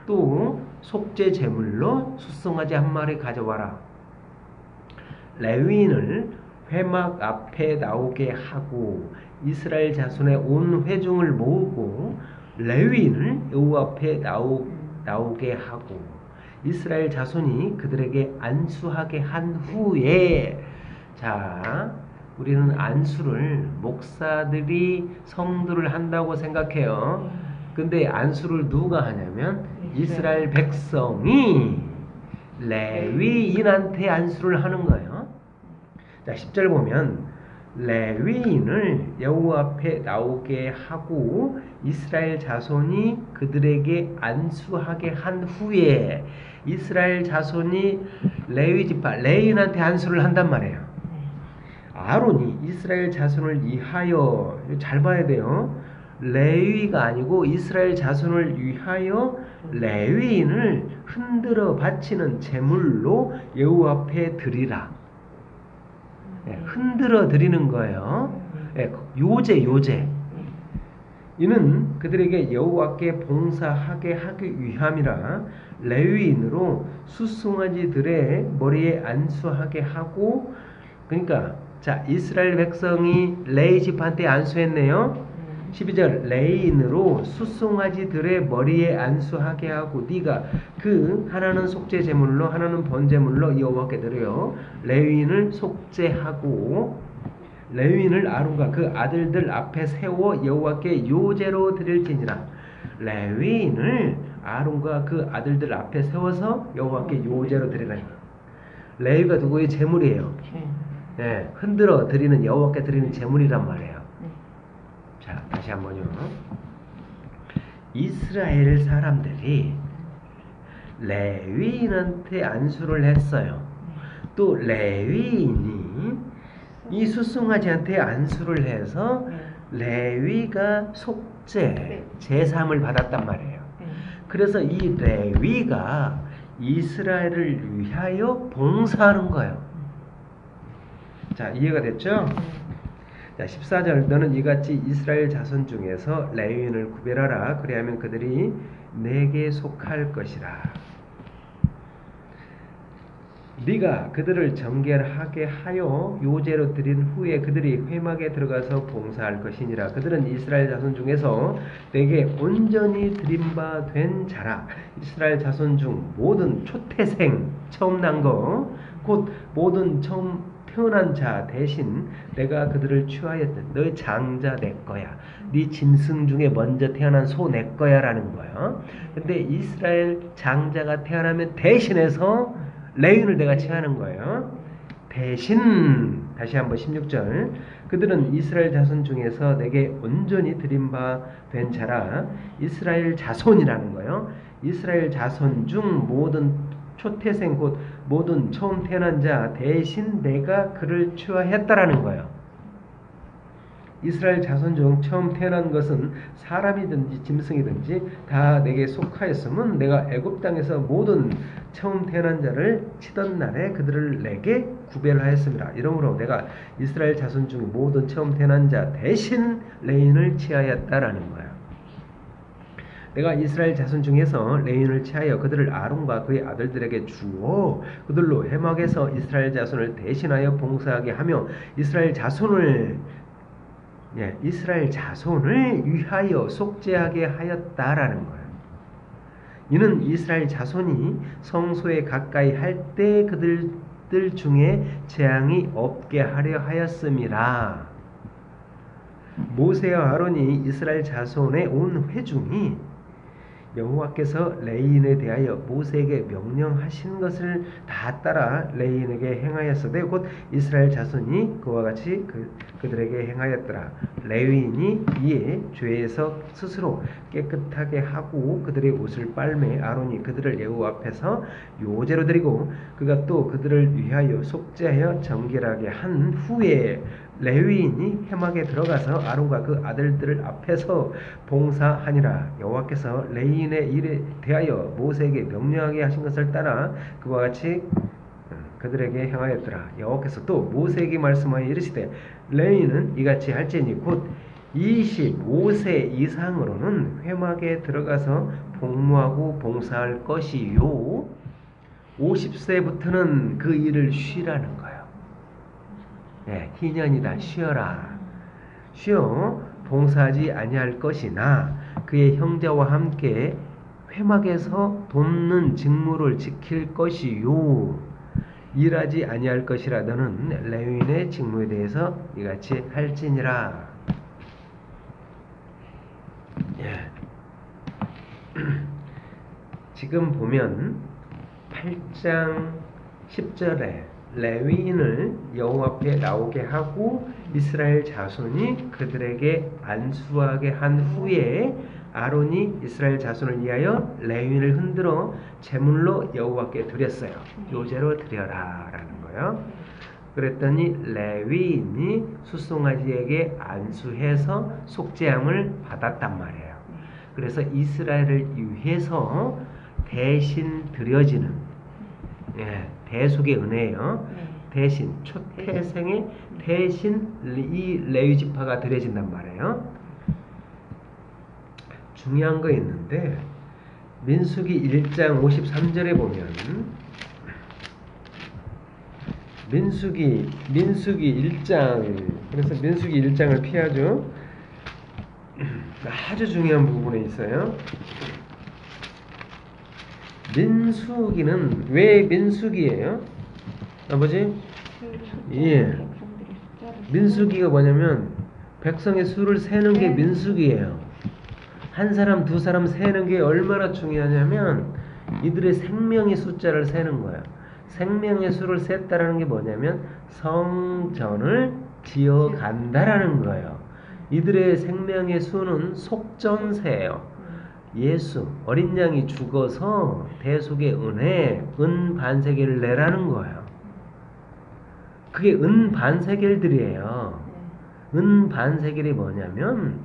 또 속죄 제물로 수송아지 한 마리 가져와라. 레위인을 회막 앞에 나오게 하고 이스라엘 자손의 온 회중을 모으고 레위인을 여호와 앞에 나오게 하고 이스라엘 자손이 그들에게 안수하게 한 후에, 자, 우리는 안수를 목사들이 성도를 한다고 생각해요. 근데 안수를 누가 하냐면 이스라엘 백성이 레위인한테 안수를 하는 거예요. 자, 10절 보면 레위인을 여호와 앞에 나오게 하고 이스라엘 자손이 그들에게 안수하게 한 후에 이스라엘 자손이 레위 지파 레위인한테 안수를 한단 말이에요. 아론이 이스라엘 자손을 위하여, 잘 봐야 돼요. 레위가 아니고 이스라엘 자손을 위하여 레위인을 흔들어 바치는 제물로 여호와 앞에 드리라. 흔들어 드리는 거예요. 요제. 이는 그들에게 여호와께 봉사하게 하기 위함이라. 레위인으로 수송아지들의 머리에 안수하게 하고, 그러니까 자, 이스라엘 백성이 레위 지파한테 안수했네요. 12절 레위인으로 수송아지들의 머리에 안수하게 하고 네가 그 하나는 속죄 제물로 하나는 번제물로 여호와께 드려요. 레위인을 속죄하고 레위인을 아론과 그 아들들 앞에 세워 여호와께 요제로 드릴지니라. 레위인을 아론과 그 아들들 앞에 세워서 여호와께 요제로 드리라. 레위가 누구의 제물이에요? 네, 흔들어 드리는 여호와께 드리는 제물이란 말이에요. 자, 다시 한번요. 이스라엘 사람들이 레위인한테 안수를 했어요. 또 레위인이 이 수송아지한테 안수를 해서 레위가 속죄, 제삼을 받았단 말이에요. 그래서 이 레위가 이스라엘을 위하여 봉사하는 거예요. 자, 이해가 됐죠? 자, 14절 너는 이같이 이스라엘 자손 중에서 레위인을 구별하라. 그리하면 그들이 내게 속할 것이라. 네가 그들을 정결하게 하여 요제로 드린 후에 그들이 회막에 들어가서 봉사할 것이니라. 그들은 이스라엘 자손 중에서 내게 온전히 드린 바 된 자라. 이스라엘 자손 중 모든 초태생, 처음 난 거, 곧 모든 처음 태어난 자 대신 내가 그들을 취하였다. 너의 장자 내 거야. 네 짐승 중에 먼저 태어난 소 내 거야 라는 거예요. 근데 이스라엘 장자가 태어나면 대신해서 레위인을 내가 취하는 거예요. 대신, 다시 한번 16절 그들은 이스라엘 자손 중에서 내게 온전히 드린 바 된 자라. 이스라엘 자손이라는 거예요. 이스라엘 자손 중 모든 초태생 곧 모든 처음 태어난 자 대신 내가 그를 취하했다라는 거예요. 이스라엘 자손 중 처음 태어난 것은 사람이든지 짐승이든지 다 내게 속하였으면 내가 애굽 땅에서 모든 처음 태어난 자를 치던 날에 그들을 내게 구별하였습니다. 이러므로 내가 이스라엘 자손 중 모든 처음 태어난 자 대신 레인을 취하였다라는 거예요. 내가 이스라엘 자손 중에서 레인을 취하여 그들을 아론과 그의 아들들에게 주어 그들로 회막에서 이스라엘 자손을 대신하여 봉사하게 하며 이스라엘 자손을 위하여 속죄하게 하였다라는 거예요. 이는 이스라엘 자손이 성소에 가까이 할 때 그들들 중에 재앙이 없게 하려 하였음이라. 모세와 아론이 이스라엘 자손의 온 회중이 여호와께서 레인에 대하여 모세에게 명령하신 것을 다 따라 레인에게 행하였으되 곧 이스라엘 자손이 그와 같이 그들에게 행하였더라. 레위인이 이에 죄에서 스스로 깨끗하게 하고 그들의 옷을 빨매 아론이 그들을 여호와 앞에서 요제로 드리고 그가 또 그들을 위하여 속죄하여 정결하게 한 후에 레위인이 회막에 들어가서 아론과 그 아들들을 앞에서 봉사하니라. 여호와께서 레위인의 일에 대하여 모세에게 명령하게 하신 것을 따라 그와 같이 그들에게 행하였더라. 여호와께서 또 모세에게 말씀하여 이르시되 레위는 이같이 할지니 곧 25세 이상으로는 회막에 들어가서 복무하고 봉사할 것이요 50세부터는 그 일을 쉬라는 거예요. 네, 희년이다. 쉬어라. 쉬어 봉사하지 아니할 것이나 그의 형제와 함께 회막에서 돕는 직무를 지킬 것이요 일하지 아니할 것이라. 너는 레위인의 직무에 대해서 이같이 할지니라. 예. 지금 보면 8장 10절에 레위인을 여호와 앞에 나오게 하고 이스라엘 자손이 그들에게 안수하게 한 후에 아론이 이스라엘 자손을 위하여 레위인을 흔들어 제물로 여호와께 드렸어요. 요제로 드려라 라는 거예요. 그랬더니 레위인이 숫송아지에게 안수해서 속죄함을 받았단 말이에요. 그래서 이스라엘을 위해서 대신 드려지는 대속의 은혜예요. 대신 초태생의 대신 이 레위 지파가 드려진단 말이에요. 중요한 거 있는데 민수기 1장 53절에 보면 민수기 1장 그래서 민수기 1장을 피하죠. 아주 중요한 부분에 있어요. 민수기는 왜 민수기예요? 아버지? 예. 민수기가 뭐냐면 백성의 수를 세는 게 민수기예요. 한 사람 두 사람 세는 게 얼마나 중요하냐면 이들의 생명의 숫자를 세는 거예요. 생명의 수를 셌다라는 게 뭐냐면 성전을 지어간다라는 거예요. 이들의 생명의 수는 속전세예요. 예수 어린 양이 죽어서 대속의 은혜 은반세겔을 내라는 거예요. 그게 은반세겔들이에요. 은반세겔이 뭐냐면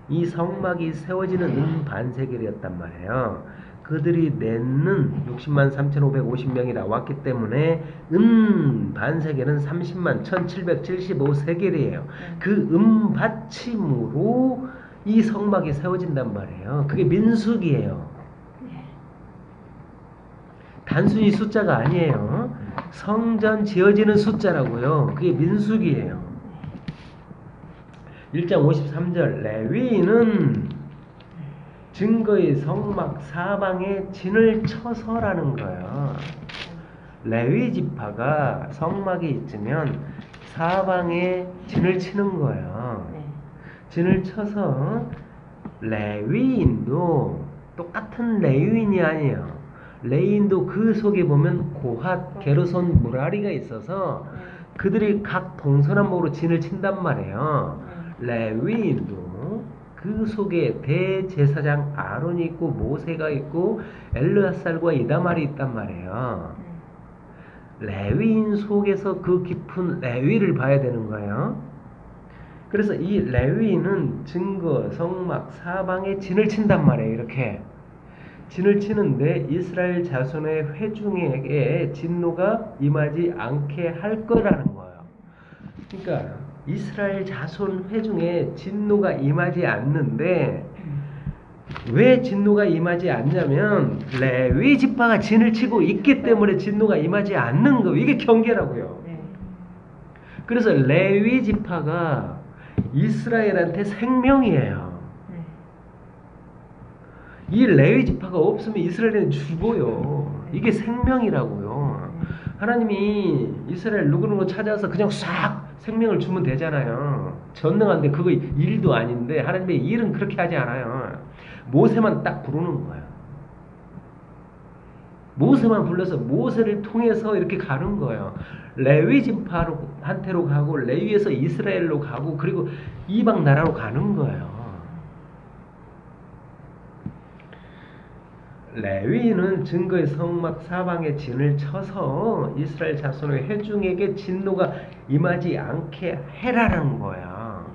이 성막이 세워지는 은반세겔이었단 말이에요. 그들이 냈는 60만 3,550명이 나왔기 때문에 은반세겔은 30만 1,775세겔이에요. 그 은받침으로 이 성막이 세워진단 말이에요. 그게 민수기예요. 단순히 숫자가 아니에요. 성전 지어지는 숫자라고요. 그게 민수기예요. 1장 53절 레위인은 증거의 성막 사방에 진을 쳐서라는 거예요. 레위 지파가 성막에 있으면 사방에 진을 치는 거예요. 진을 쳐서 레위인도 똑같은 레위인이 아니에요. 레위인도 그 속에 보면 고핫, 게르손, 무라리가 있어서 그들이 각 동서남북으로 진을 친단 말이에요. 레위인도 그 속에 대제사장 아론이 있고 모세가 있고 엘르아살과 이다말이 있단 말이에요. 레위인 속에서 그 깊은 레위를 봐야 되는 거예요. 그래서 이 레위인은 증거, 성막, 사방에 진을 친단 말이에요. 이렇게 진을 치는데 이스라엘 자손의 회중에게 진노가 임하지 않게 할 거라는 거예요. 그러니까 이스라엘 자손 회중에 진노가 임하지 않는데 왜 진노가 임하지 않냐면 레위 지파가 진을 치고 있기 때문에 진노가 임하지 않는 거. 이게 경계라고요. 그래서 레위 지파가 이스라엘한테 생명이에요. 이 레위 지파가 없으면 이스라엘은 죽어요. 이게 생명이라고요. 하나님이 이스라엘 누구누구 찾아서 그냥 싹 생명을 주면 되잖아요. 전능한데 그거 일도 아닌데 하나님의 일은 그렇게 하지 않아요. 모세만 딱 부르는 거예요. 모세만 불러서 모세를 통해서 이렇게 가는 거예요. 레위 지파한테로 가고 레위에서 이스라엘로 가고 그리고 이방 나라로 가는 거예요. 레위인은 증거의 성막 사방에 진을 쳐서 이스라엘 자손의 회중에게 진노가 임하지 않게 해라는 거야.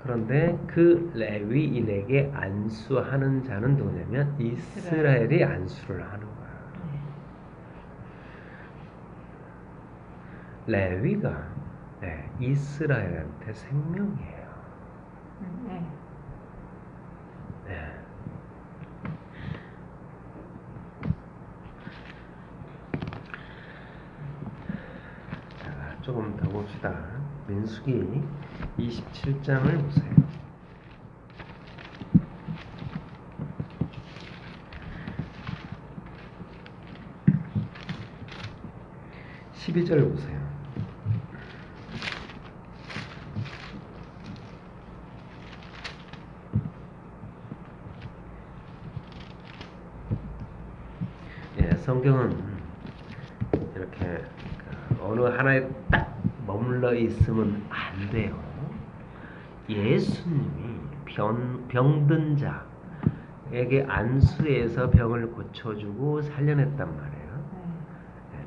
그런데 그 레위인에게 안수하는 자는 누구냐면 이스라엘이 안수를 하는 거야. 레위가 이스라엘한테 생명이에요. 네. 자, 조금 더 봅시다. 민수기 27장을 보세요. 12절 보세요. 성경은 이렇게 어느 하나에 딱 머물러 있으면 안 돼요. 예수님이 병든 자에게 안수해서 병을 고쳐주고 살려냈단 말이에요.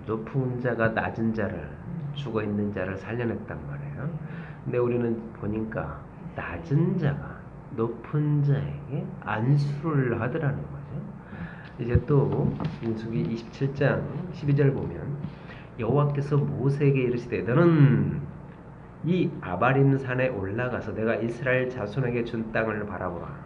높은 자가 낮은 자를, 죽어있는 자를 살려냈단 말이에요. 근데 우리는 보니까 낮은 자가 높은 자에게 안수를 하더라는 거죠. 이제 또 민수기 27장 12절 보면 여호와께서 모세에게 이르시되 너는 이 아바림 산에 올라가서 내가 이스라엘 자손에게 준 땅을 바라보라.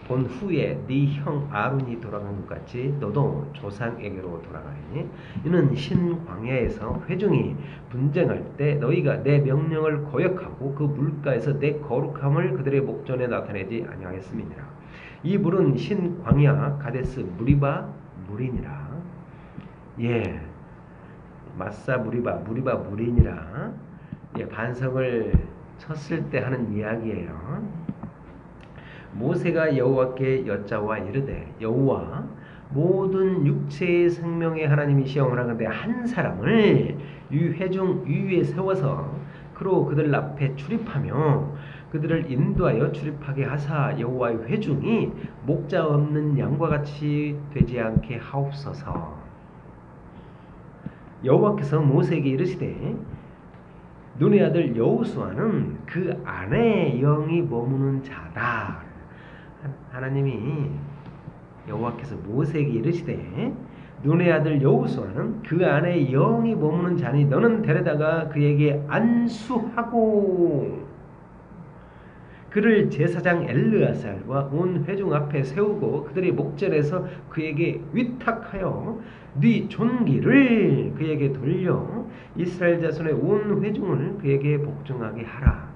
본 후에 네 형 아론이 돌아간 것 같이 너도 조상에게로 돌아가리니 이는 신광야에서 회중이 분쟁할 때 너희가 내 명령을 거역하고 그 물가에서 내 거룩함을 그들의 목전에 나타내지 아니하였음이니라. 이 물은 신광야 가데스 무리바 물이니라. 마사 무리바 물이니라. 반석을 쳤을 때 하는 이야기예요. 모세가 여호와께 여짜와 이르되 여호와 모든 육체의 생명의 하나님이 시험을 하는데 한 사람을 이 회중 위에 세워서 그로 그들 앞에 출입하며 그들을 인도하여 출입하게 하사 여호와의 회중이 목자 없는 양과 같이 되지 않게 하옵소서. 여호와께서 모세에게 이르시되 눈의 아들 여호수아는 그 안에 영이 머무는 자다. 하나님이 여호와께서 모세에게 이르시되 눈의 아들 여호수아는 그 안에 영이 머무는 자니 너는 데려다가 그에게 안수하고 그를 제사장 엘르아살과 온 회중 앞에 세우고 그들의 목전에서 그에게 위탁하여 네 존귀를 그에게 돌려 이스라엘 자손의 온 회중을 그에게 복종하게 하라.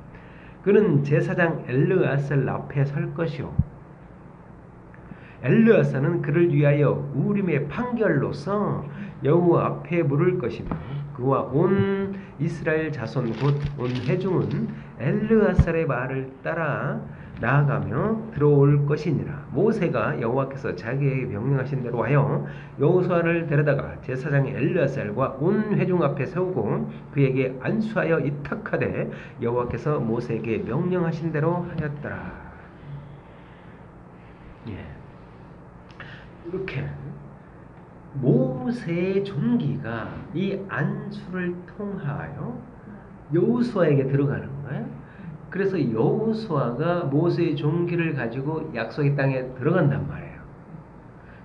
그는 제사장 엘르아살 앞에 설 것이요 엘르아살은 그를 위하여 우림의 판결로서 여호와 앞에 물을 것이며 그와 온 이스라엘 자손 곧 온 회중은 엘르아살의 말을 따라 나아가며 들어올 것이니라. 모세가 여호와께서 자기에게 명령하신 대로 하여 여호수아를 데려다가 제사장 엘르아살과 온 회중 앞에 세우고 그에게 안수하여 이탁하되 여호와께서 모세에게 명령하신 대로 하였더라. 이렇게 모세의 존귀가 이 안수를 통하여 여호수아에게 들어가는 거예요. 그래서 여호수아가 모세의 존귀를 가지고 약속의 땅에 들어간단 말이에요.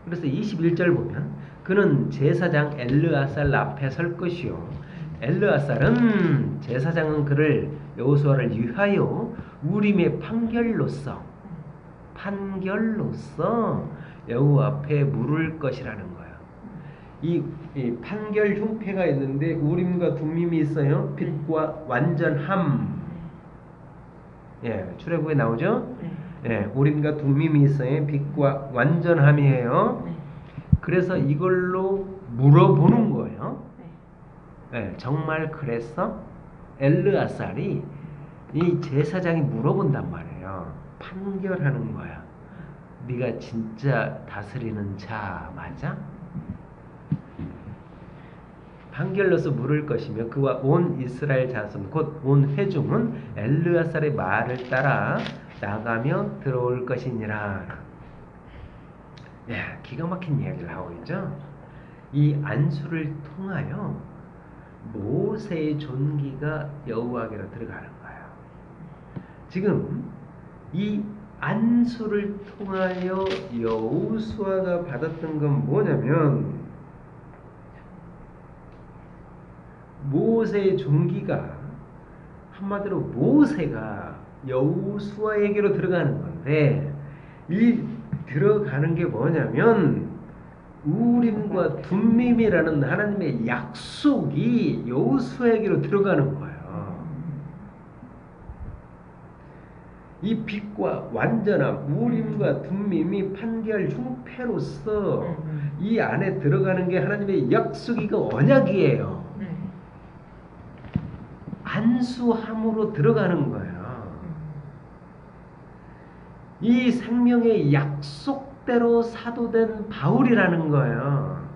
그래서 21절 보면 그는 제사장 엘르아살 앞에 설 것이요 엘르아살은 제사장은 그를 여호수아를 위하여 우림의 판결로서 여호와 앞에 물을 것이라는 거예요. 이 판결 형태가 있는데 우림과 둠밈이 있어요. 빛과 완전함. 출애굽에 나오죠. 우림과 둠밈이 있어요. 빛과 완전함이에요. 그래서 이걸로 물어보는 거예요. 정말 그랬어? 엘르아살이 이 제사장이 물어본단 말이에요. 판결하는 거야. 네가 진짜 다스리는 자 맞아? 판결로서 물을 것이며 그와 온 이스라엘 자손 곧 온 회중은 엘르아살의 말을 따라 나가며 들어올 것이니라. 기가 막힌 이야기를 하고 있죠. 이 안수를 통하여 모세의 존귀가 여호와께로 들어가는 거예요. 지금 이 안수를 통하여 여호수아가 받았던 건 뭐냐면 모세의 종기가 한마디로 모세가 여호수아에게로 들어가는 건데 이 들어가는 게 뭐냐면 우림과 둠밈이라는 하나님의 약속이 여호수아에게로 들어가는 거예요. 이 빛과 완전함, 우림과 둠밈이 판결 흉패로서 이 안에 들어가는 게 하나님의 약속이고 언약이에요. 안수함으로 들어가는 거예요. 이 생명의 약속대로 사도된 바울이라는 거예요.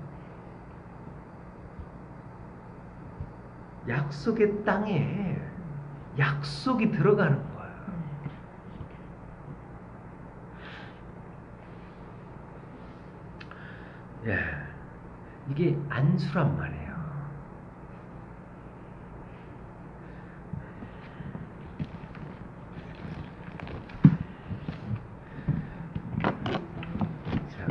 약속의 땅에 약속이 들어가는 거예요. 예, 이게 안수란 말이에요. 자,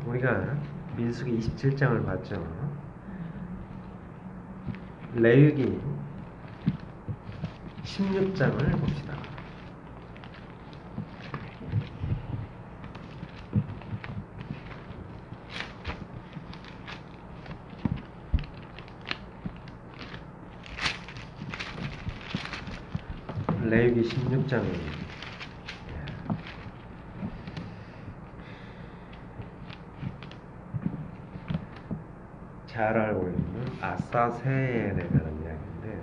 우리가 민수기 27장을 봤죠. 레위기 16장을 봅시다. 레위기 16장입니다. 잘 알고 있는 아사세엘에 관한 이야기인데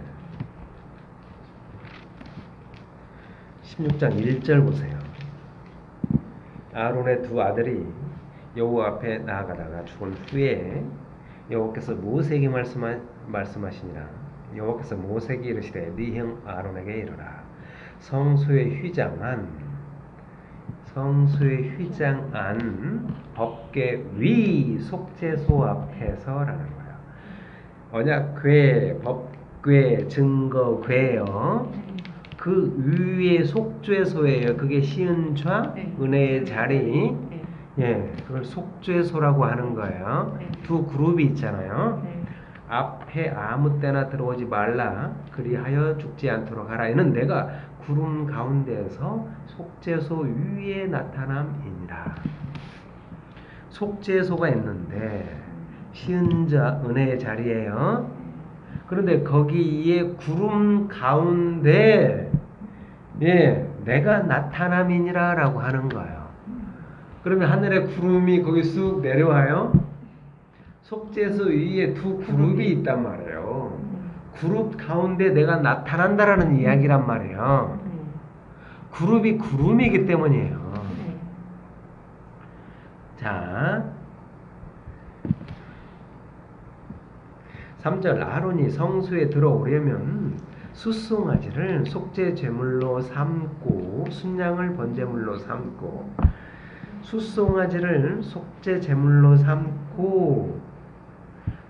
16장 1절 보세요. 아론의 두 아들이 여호와 앞에 나아가다가 죽은 후에 여호와께서 모세에게 말씀하시니라. 여호와께서 모세에게 이르시되 네 형 아론에게 이르라. 성소의 휘장한 법궤 위 속죄소 앞에서라는 거예요. 언약궤, 법궤, 증거궤요. 그 위에 속죄소예요. 그게 시은좌, 은혜의 자리. 예, 그걸 속죄소라고 하는 거예요. 두 그룹이 있잖아요. 앞에 아무 때나 들어오지 말라. 그리하여 죽지 않도록 하라. 이는 내가 구름 가운데에서 속죄소 위에 나타남이니라. 속죄소가 있는데 시은자 은혜의 자리예요. 그런데 거기에 구름 가운데 내가 나타남이니라 라고 하는 거예요. 그러면 하늘에 구름이 거기 쑥 내려와요. 속죄소 위에 두 그룹이 있단 말이에요. 그룹 가운데 내가 나타난다라는 이야기란 말이에요. 그룹이 구름이기 때문이에요. 자, 3절 아론이 성소에 들어오려면 숫송아지를 속죄 제물로 삼고 순양을 번제물로 삼고 숫송아지를 속죄 제물로 삼고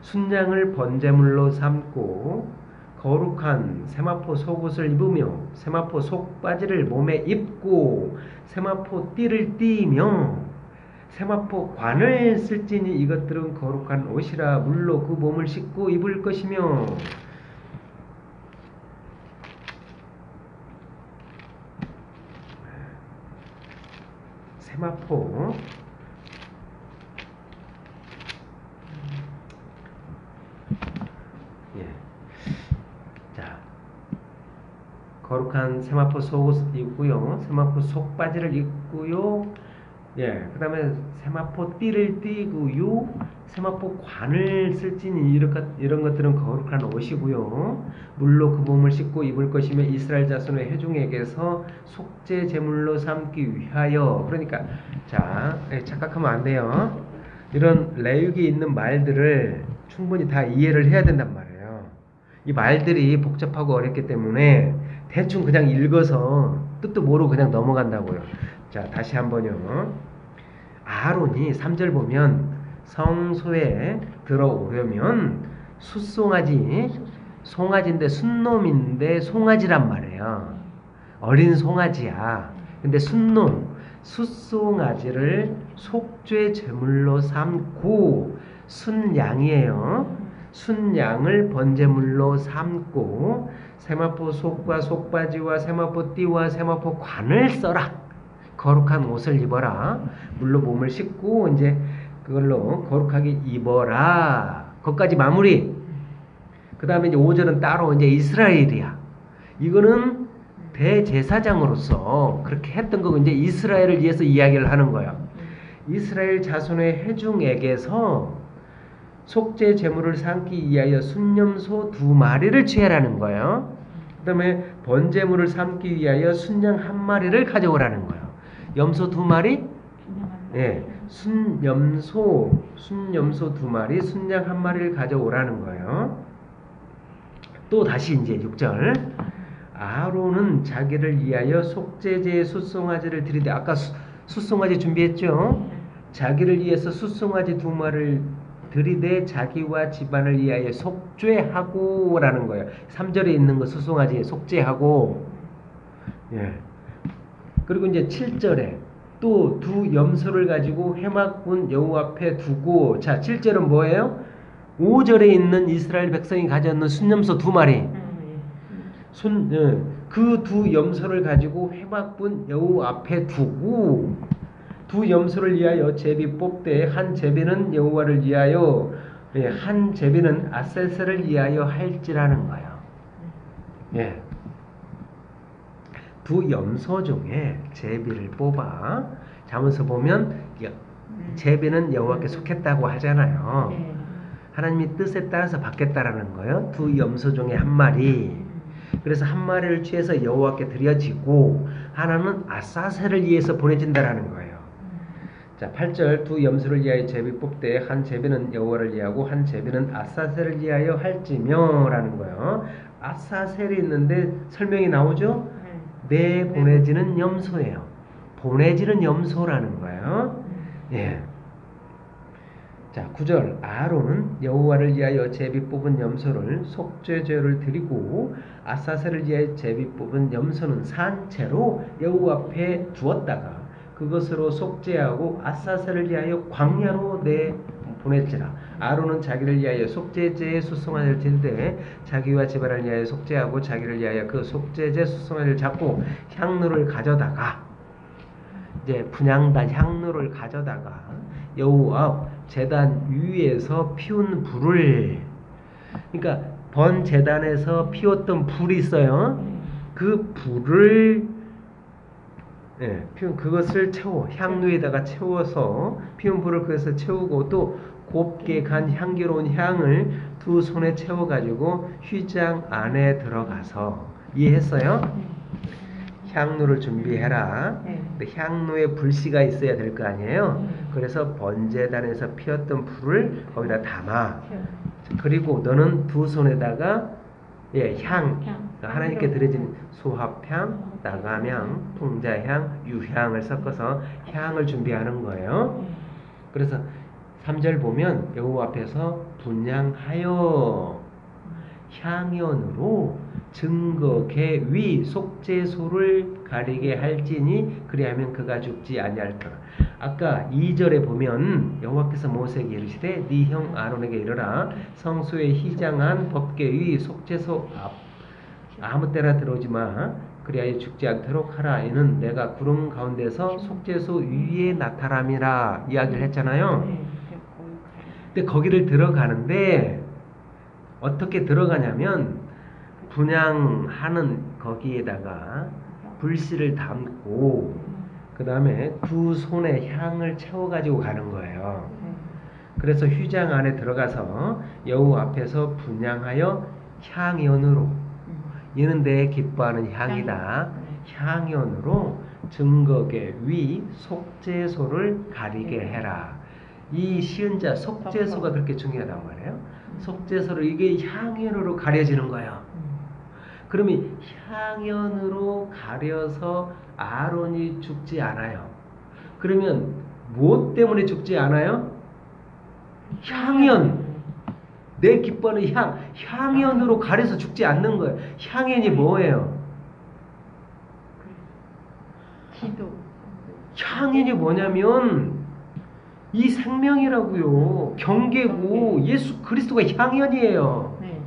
순양을 번제물로 삼고 거룩한 세마포 속옷을 입으며 세마포 속바지를 몸에 입고 세마포 띠를 띠며 세마포 관을 쓸지니 이것들은 거룩한 옷이라 물로 그 몸을 씻고 입을 것이며 세마포 거룩한 세마포 속옷을 입고요. 세마포 속바지를 입고요. 그 다음에 세마포 띠를 띠고요. 세마포 관을 쓸지니 이런 것들은 거룩한 옷이고요. 물로 그 몸을 씻고 입을 것이며 이스라엘 자손의 회중에게서 속죄 제물로 삼기 위하여. 그러니까 자, 착각하면 안 돼요. 이런 레위기에 있는 말들을 충분히 다 이해를 해야 된단 말이에요. 이 말들이 복잡하고 어렵기 때문에 대충 그냥 읽어서 뜻도 모르고 그냥 넘어간다고요. 자, 다시 한번요. 아론이 3절 보면 성소에 들어오려면 숫송아지 송아지인데 순놈인데 송아지란 말이에요. 어린 송아지야. 근데 순놈, 숫송아지를 속죄 제물로 삼고 순양이에요. 순양을 번제물로 삼고 세마포 속과 속바지와 세마포 띠와 세마포 관을 써라. 거룩한 옷을 입어라. 물로 몸을 씻고 이제 그걸로 거룩하게 입어라. 거기까지 마무리. 그 다음에 이제 5절은 따로 이제 이스라엘이야. 이거는 대제사장으로서 그렇게 했던 거고 이제 이스라엘을 위해서 이야기를 하는 거야. 이스라엘 자손의 회중에게서 속죄 제물을 삼기 위하여 순염소 2마리를 취하라는 거예요. 그 다음에 번제물을 삼기 위하여 순양 1마리를 가져오라는 거예요. 염소 2마리? 예, 순염소 2마리, 순양 1마리를 가져오라는 거예요. 또 다시 이제 6절. 아론은 자기를 위하여 속죄제의 숫송아지를 드리되 아까 숫송아지 준비했죠? 자기를 위해서 숫송아지 2마리를 드리되 자기와 집안을 위하여 속죄하고 라는 거예요. 3절에 있는 거 숫송아지 속죄하고. 예. 그리고 이제 7절에 또 2 염소를 가지고 회막문 여호와 앞에 두고. 자, 7절은 뭐예요? 5절에 있는 이스라엘 백성이 가졌는 순염소 2마리. 그 2 염소를 가지고 회막문 여호와 앞에 두고 2 염소를 위하여 제비 뽑되 한 제비는 여호와를 위하여 한 제비는 아세셀을 위하여 할지라는 거예요. 예. 2 염소 중에 제비를 뽑아. 잠언서 보면 제비는 여호와께 속했다고 하잖아요. 하나님이 뜻에 따라서 받겠다라는 거예요. 2 염소 중에 1마리. 그래서 1마리를 취해서 여호와께 드려지고 하나는 아사셀을 위해서 보내진다라는 거예요. 자, 8절 2 염소를 위하여 제비 뽑되 한 제비는 여호와를 위하고 한 제비는 아사셀을 위하여 할지며라는 거예요. 아사셀이 있는데 설명이 나오죠? 내 보내지는 염소예요. 보내지는 염소라는 거예요. 예. 자, 9절 아론은 여호와를 위하여 제비 뽑은 염소를 속죄제를 드리고 아사셀을 위하여 제비 뽑은 염소는 산채로 여호와 앞에 두었다가 그것으로 속죄하고 아사셀을 위하여 광야로 보낼지라. 아론은 자기를 위하여 속죄제의 숫송아지를 드리되 자기와 집안을 위하여 속죄하고 자기를 위하여 그 속죄제 숫송아지를 잡고 향로를 가져다가 이제 분향단 향로를 가져다가 여호와 앞 제단 위에서 피운 불을, 그러니까 번 제단에서 피웠던 불이 있어요. 그 불을 그것을 채워 향로에다가 채워서 피운 불을 그래서 채우고 또 곱게 간 향기로운 향을 2 손에 채워가지고 휘장 안에 들어가서 이해했어요? 향로를 준비해라. 향로에 불씨가 있어야 될 거 아니에요. 그래서 번제단에서 피웠던 불을 거기다 담아. 그리고 너는 2 손에다가 향, 하나님께 드려진 소합향, 나감향, 풍자향, 유향을 섞어서 향을 준비하는 거예요. 그래서 3절 보면 여호와 앞에서 분향하여 향연으로 증거 개 속죄소를 가리게 할지니 그리하면 그가 죽지 아니할까. 아까 2절에 보면 여호와께서 모세에게 이르시되 네 형 아론에게 이르라 성소에 희장한 법궤 위 속죄소 앞 아무 때나 들어오지 마 그리하여 죽지 않도록 하라. 이는 내가 구름 가운데서 속죄소 위에 나타남이라 이야기를 했잖아요. 근데 거기를 들어가는데 어떻게 들어가냐면 분향하는 거기에다가 불씨를 담고 그 다음에 2 손에 향을 채워가지고 가는 거예요. 그래서 휘장 안에 들어가서 여호와 앞에서 분향하여 향연으로, 이는 내 기뻐하는 향이다. 향연으로 증거궤 위 속죄소를 가리게 해라. 이 시은자 속죄소가 그렇게 중요하단 말이에요. 속죄소를 이게 향연으로 가려지는 거예요. 그러면 향연으로 가려서 아론이 죽지 않아요. 그러면 무엇 때문에 죽지 않아요? 향연. 내 기뻐하는 향연으로 가려서 죽지 않는 거예요. 향연이 뭐예요?
기도.
향연이 뭐냐면 이 생명이라고요. 경계고 예수 그리스도가 향연이에요.
네.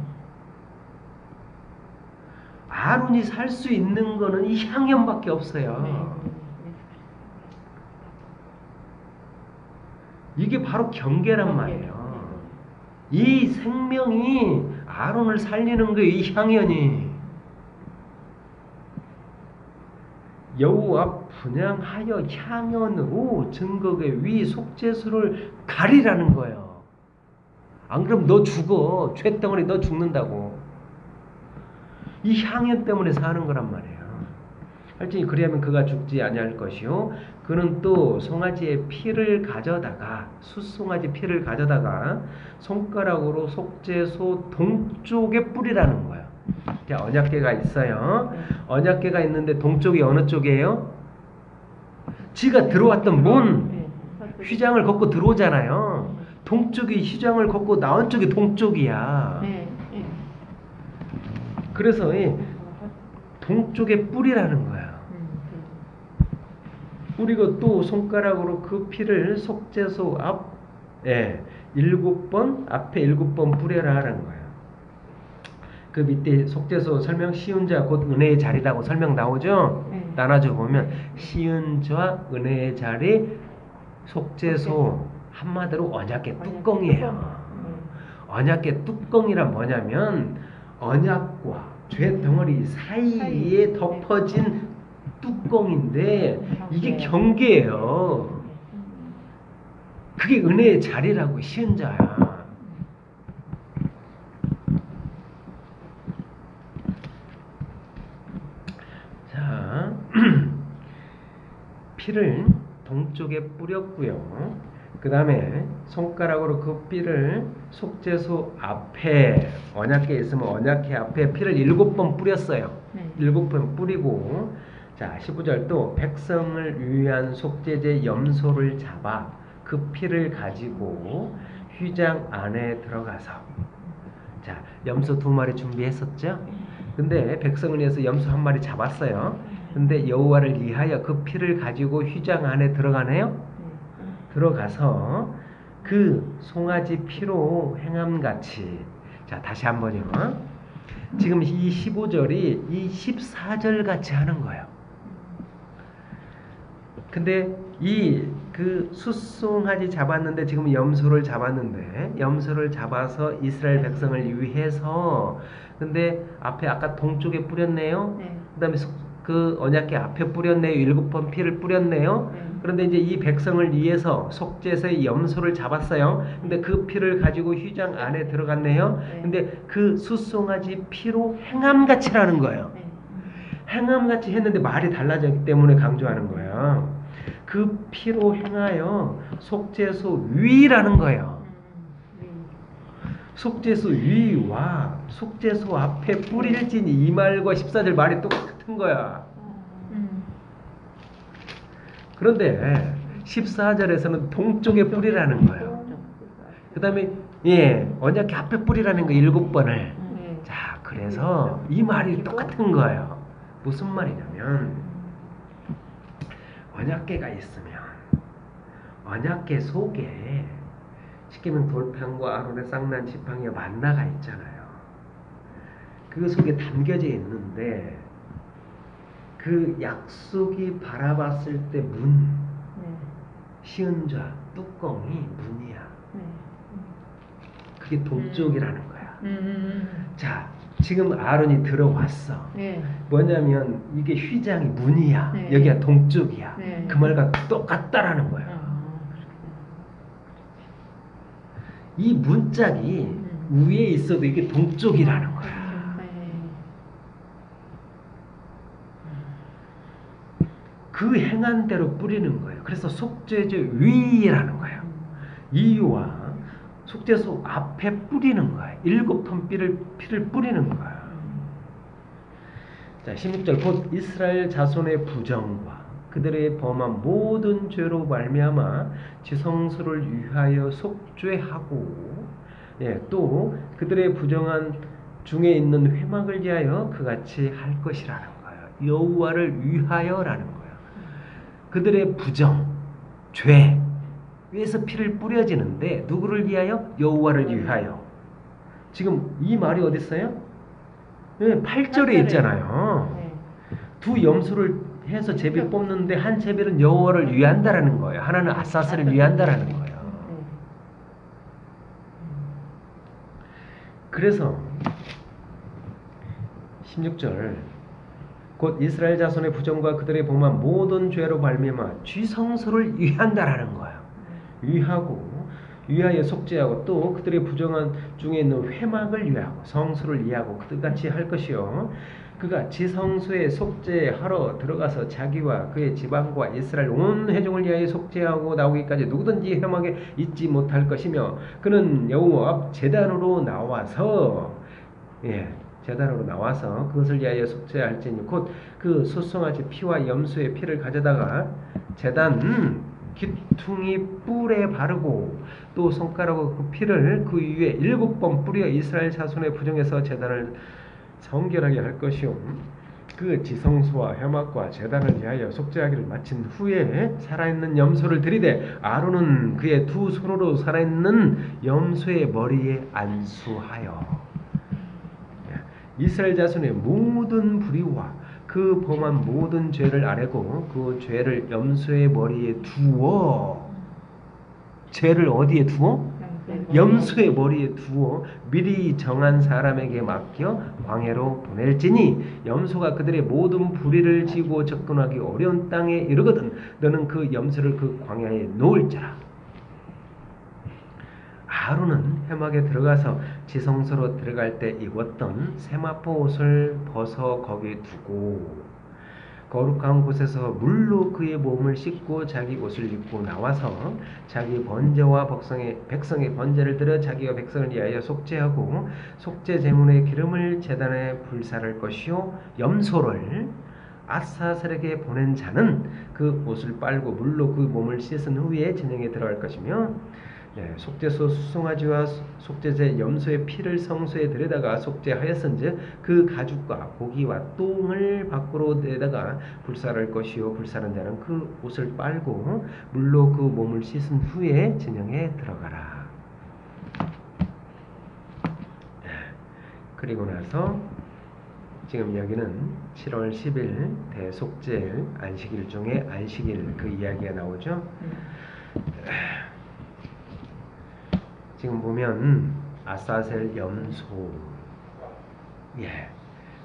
아론이 살 수 있는 거는 이 향연밖에 없어요.
네.
이게 바로 경계란 말이에요. 이 생명이 아론을 살리는 거예요. 이 향연이. 여호와 분향하여 향연으로 증거의 위 속죄소를 가리라는 거예요. 안 그러면 너 죽어. 죄덩어리 너 죽는다고. 이 향연 때문에 사는 거란 말이에요. 할지니 그리하면 그가 죽지 아니할 것이요 그는 또 송아지의 피를 가져다가 숫송아지 피를 가져다가 손가락으로 속죄소 동쪽에 뿌리라는 거예요. 자, 언약궤가 있어요. 언약궤가 있는데 동쪽이 어느 쪽이에요? 지가 들어왔던 문 휘장을 걷고 들어오잖아요. 동쪽이 휘장을 걷고 나온 쪽이 동쪽이야. 그래서 동쪽에 뿌리라는 거야. 뿌리고 또 손가락으로 그 피를 속죄소 앞에 7번 앞에 7번 뿌려라 하는 거예요. 그 밑에 속죄소 설명 시은 자 곧 은혜의 자리라고 설명 나오죠. 나눠줘 보면 시은 자 은혜의 자리 속죄소 한마디로 언약궤 뚜껑이에요. 언약궤 뚜껑이란 뭐냐면 언약과 죄 덩어리 사이에 덮어진 뚜껑인데 이게 경계예요. 그게 은혜의 자리라고 시은자야. 자, 피를 동쪽에 뿌렸고요. 그 다음에 손가락으로 그 피를 속죄소 앞에 언약궤에 있으면 언약궤 앞에 피를 7번 뿌렸어요. 7번 뿌리고 자 15절 또 백성을 위한 속죄제 염소를 잡아 그 피를 가지고 휘장 안에 들어가서 자 염소 2마리 준비했었죠. 근데 백성을 위해서 염소 1마리 잡았어요. 근데 여호와를 위하여 그 피를 가지고 휘장 안에 들어가네요. 들어가서 그 송아지 피로 행함같이 자 다시 한번요. 지금 이 15절이 이 14절 같이 하는 거예요. 근데 그 숫송아지 잡았는데 지금 염소를 잡았는데 염소를 잡아서 이스라엘 백성을 위해서 근데 앞에 아까 동쪽에 뿌렸네요. 그다음에 그 언약궤 앞에 뿌렸네요. 7번 피를 뿌렸네요. 그런데 이제 이 백성을 위해서 속죄소의 염소를 잡았어요. 근데 그 피를 가지고 휘장 안에 들어갔네요. 근데 그 숫송아지 피로 행함같이라는 거예요. 행함같이 했는데 말이 달라졌기 때문에 강조하는 거예요. 그 피로 행하여 속죄소 위라는 거예요. 속죄소 위와 속죄소 앞에 뿌릴지니 이 말과 14절 말이 똑같은 거야. 그런데 14절에서는 동쪽에 뿌리라는 거예요. 그 다음에 언약궤 앞에 뿌리라는 거 7번을. 자 그래서 이 말이 똑같은 거예요. 무슨 말이냐면 언약궤가 있으면 언약궤 속에 쉽게 말하면 돌판과 아론의 쌍난 지팡이와 만나가 있잖아요. 그 속에 담겨져 있는데 그 약속이 바라봤을 때 문, 시은좌, 뚜껑이 문이야. 그게 동쪽이라는 거야. 자, 지금 아론이 들어왔어. 뭐냐면 이게 휘장이 문이야. 여기가 동쪽이야. 그 말과 똑같다라는 거야. 이 문짝이 위에 있어도 이게 동쪽이라는 거야. 그 행한 대로 뿌리는 거예요. 그래서 속죄제 위라는 거예요. 이유와 속죄소 앞에 뿌리는 거예요. 7번 피를 뿌리는 거예요. 자, 16절 곧 이스라엘 자손의 부정과 그들의 범한 모든 죄로 말미암아 지성소를 위하여 속죄하고 예, 또 그들의 부정한 중에 있는 회막을 위하여 그같이 할 것이라는 거예요. 여호와를 위하여라는 거예요. 그들의 부정, 죄 위에서 피를 뿌려지는데 누구를 위하여? 여호와를 위하여. 지금 이 말이 어디 있어요? 네, 8절에 있잖아요.
네.
두 염소를 해서 제비 뽑는데 한 제비는 여호와를 위한다라는 거예요. 하나는 아사셀을 위한다라는 거예요. 그래서 16절 곧 이스라엘 자손의 부정과 그들의 범한 모든 죄로 말미암아 쥐성소를 위한다라는 거예요. 위하여 속죄하고 또 그들의 부정한 중에 있는 회막을 위하고 성소를 위하고 그들같이 할 것이요 그가 지성소에 속죄하러 들어가서 자기와 그의 지방과 이스라엘 온 회중을 위하여 속죄하고 나오기까지 누구든지 회막에 있지 못할 것이며 그는 여호와 앞 제단으로 나와서 제단으로 나와서 그것을 위하여 속죄할지니 곧 그 소송아지 피와 염소의 피를 가져다가 제단 기퉁이 뿔에 바르고 또 손가락으로 그 피를 그 위에 7번 뿌려 이스라엘 자손의 부정에서 제단을 성결하게 할 것이요 그 지성소와 회막과 제단을 위하여 속죄하기를 마친 후에 살아있는 염소를 들이되 아론은 그의 두 손으로 살아있는 염소의 머리에 안수하여 이스라엘 자손의 모든 불의와 그 범한 모든 죄를 아뢰고 그 죄를 염소의 머리에 두어 죄를 어디에 두어? 염소의 머리에 두어 미리 정한 사람에게 맡겨 광야로 보낼지니 염소가 그들의 모든 불의를 지고 접근하기 어려운 땅에 이르거든 너는 그 염소를 그 광야에 놓을지라. 아론은 회막에 들어가서 지성소로 들어갈 때 입었던 세마포 옷을 벗어 거기 두고 거룩한 곳에서 물로 그의 몸을 씻고 자기 옷을 입고 나와서 자기 번제와 백성의 번제를 들여 자기와 백성을 위하여 속죄하고 속죄 제물의 기름을 제단에 불사를 것이요 염소를 아사셀에게 보낸 자는 그 옷을 빨고 물로 그 몸을 씻은 후에 진영에 들어갈 것이며 속죄소 수송아지와 속죄제 염소의 피를 성소에 들여다가 속죄하였은즉 그 가죽과 고기와 똥을 밖으로 내다가 불사를 것이요 불사는 자는 그 옷을 빨고 물로 그 몸을 씻은 후에 진영에 들어가라. 그리고 나서 지금 여기는 7월 10일 대속죄일 안식일 중에 안식일 그 이야기가 나오죠. 지금 보면 아사셀 염소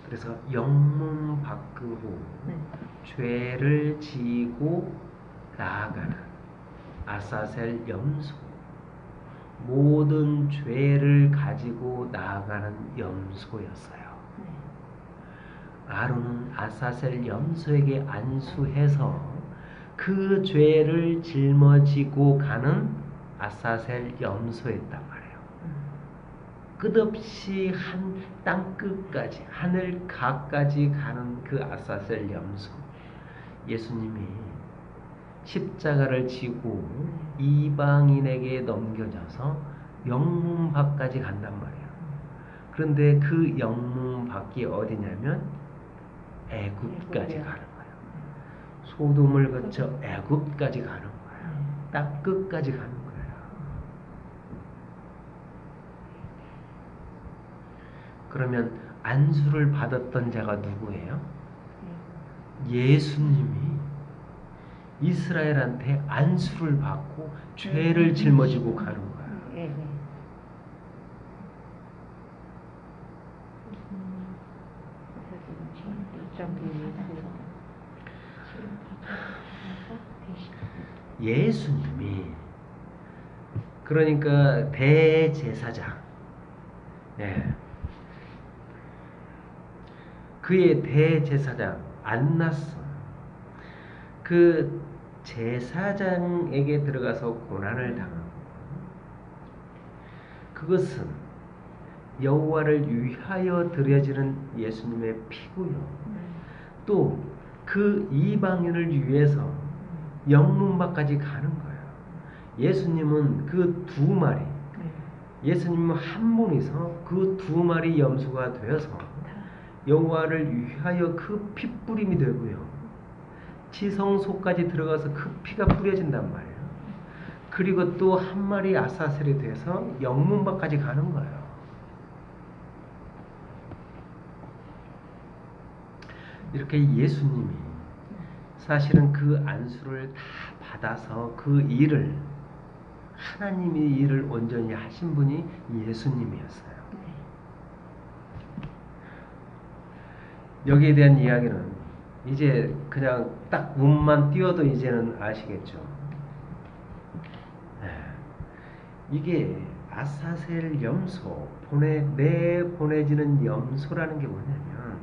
그래서 영문 밖으로 죄를 지고 나아가는 아사셀 염소 모든 죄를 가지고 나아가는 염소였어요. 아론은 아사셀 염소에게 안수해서 그 죄를 짊어지고 가는 아사셀 염소였단 말이에요. 끝없이 한 땅끝까지 하늘 가까지 가는 그 아사셀 염소 예수님이 십자가를 지고 이방인에게 넘겨져서 영문 밖까지 간단 말이에요. 그런데 그 영문 밖이 어디냐면 애굽까지 가는 거예요. 소돔을 거쳐 애굽까지 가는 거예요. 땅 끝까지 가는 거예요. 그러면 안수를 받았던 자가 누구예요? 예수님이 이스라엘한테 안수를 받고 죄를 짊어지고 가는 거예요. 예수님이 그러니까 대제사장 그의 대제사장 안나스 그 제사장에게 들어가서 고난을 당하고 그것은 여호와를 위하여 드려지는 예수님의 피고요. 또 그 이방인을 위해서 영문밖까지 가는 거예요. 예수님은 그 두 마리 예수님은 한 분이서 그 두 마리 염소가 되어서 여호와를 위하여 그 핏부림이 되고요. 지성소까지 들어가서 그 피가 뿌려진단 말이에요. 그리고 또 한 마리 아사셀이 돼서 영문밖까지 가는 거예요. 이렇게 예수님이 사실은 그 안수를 다 받아서 그 일을 하나님의 일을 온전히 하신 분이 예수님이었어요. 여기에 대한 이야기는 이제 그냥 딱 문만 띄워도 이제는 아시겠죠. 이게 아사셀 염소, 보내지는 염소라는 게 뭐냐면,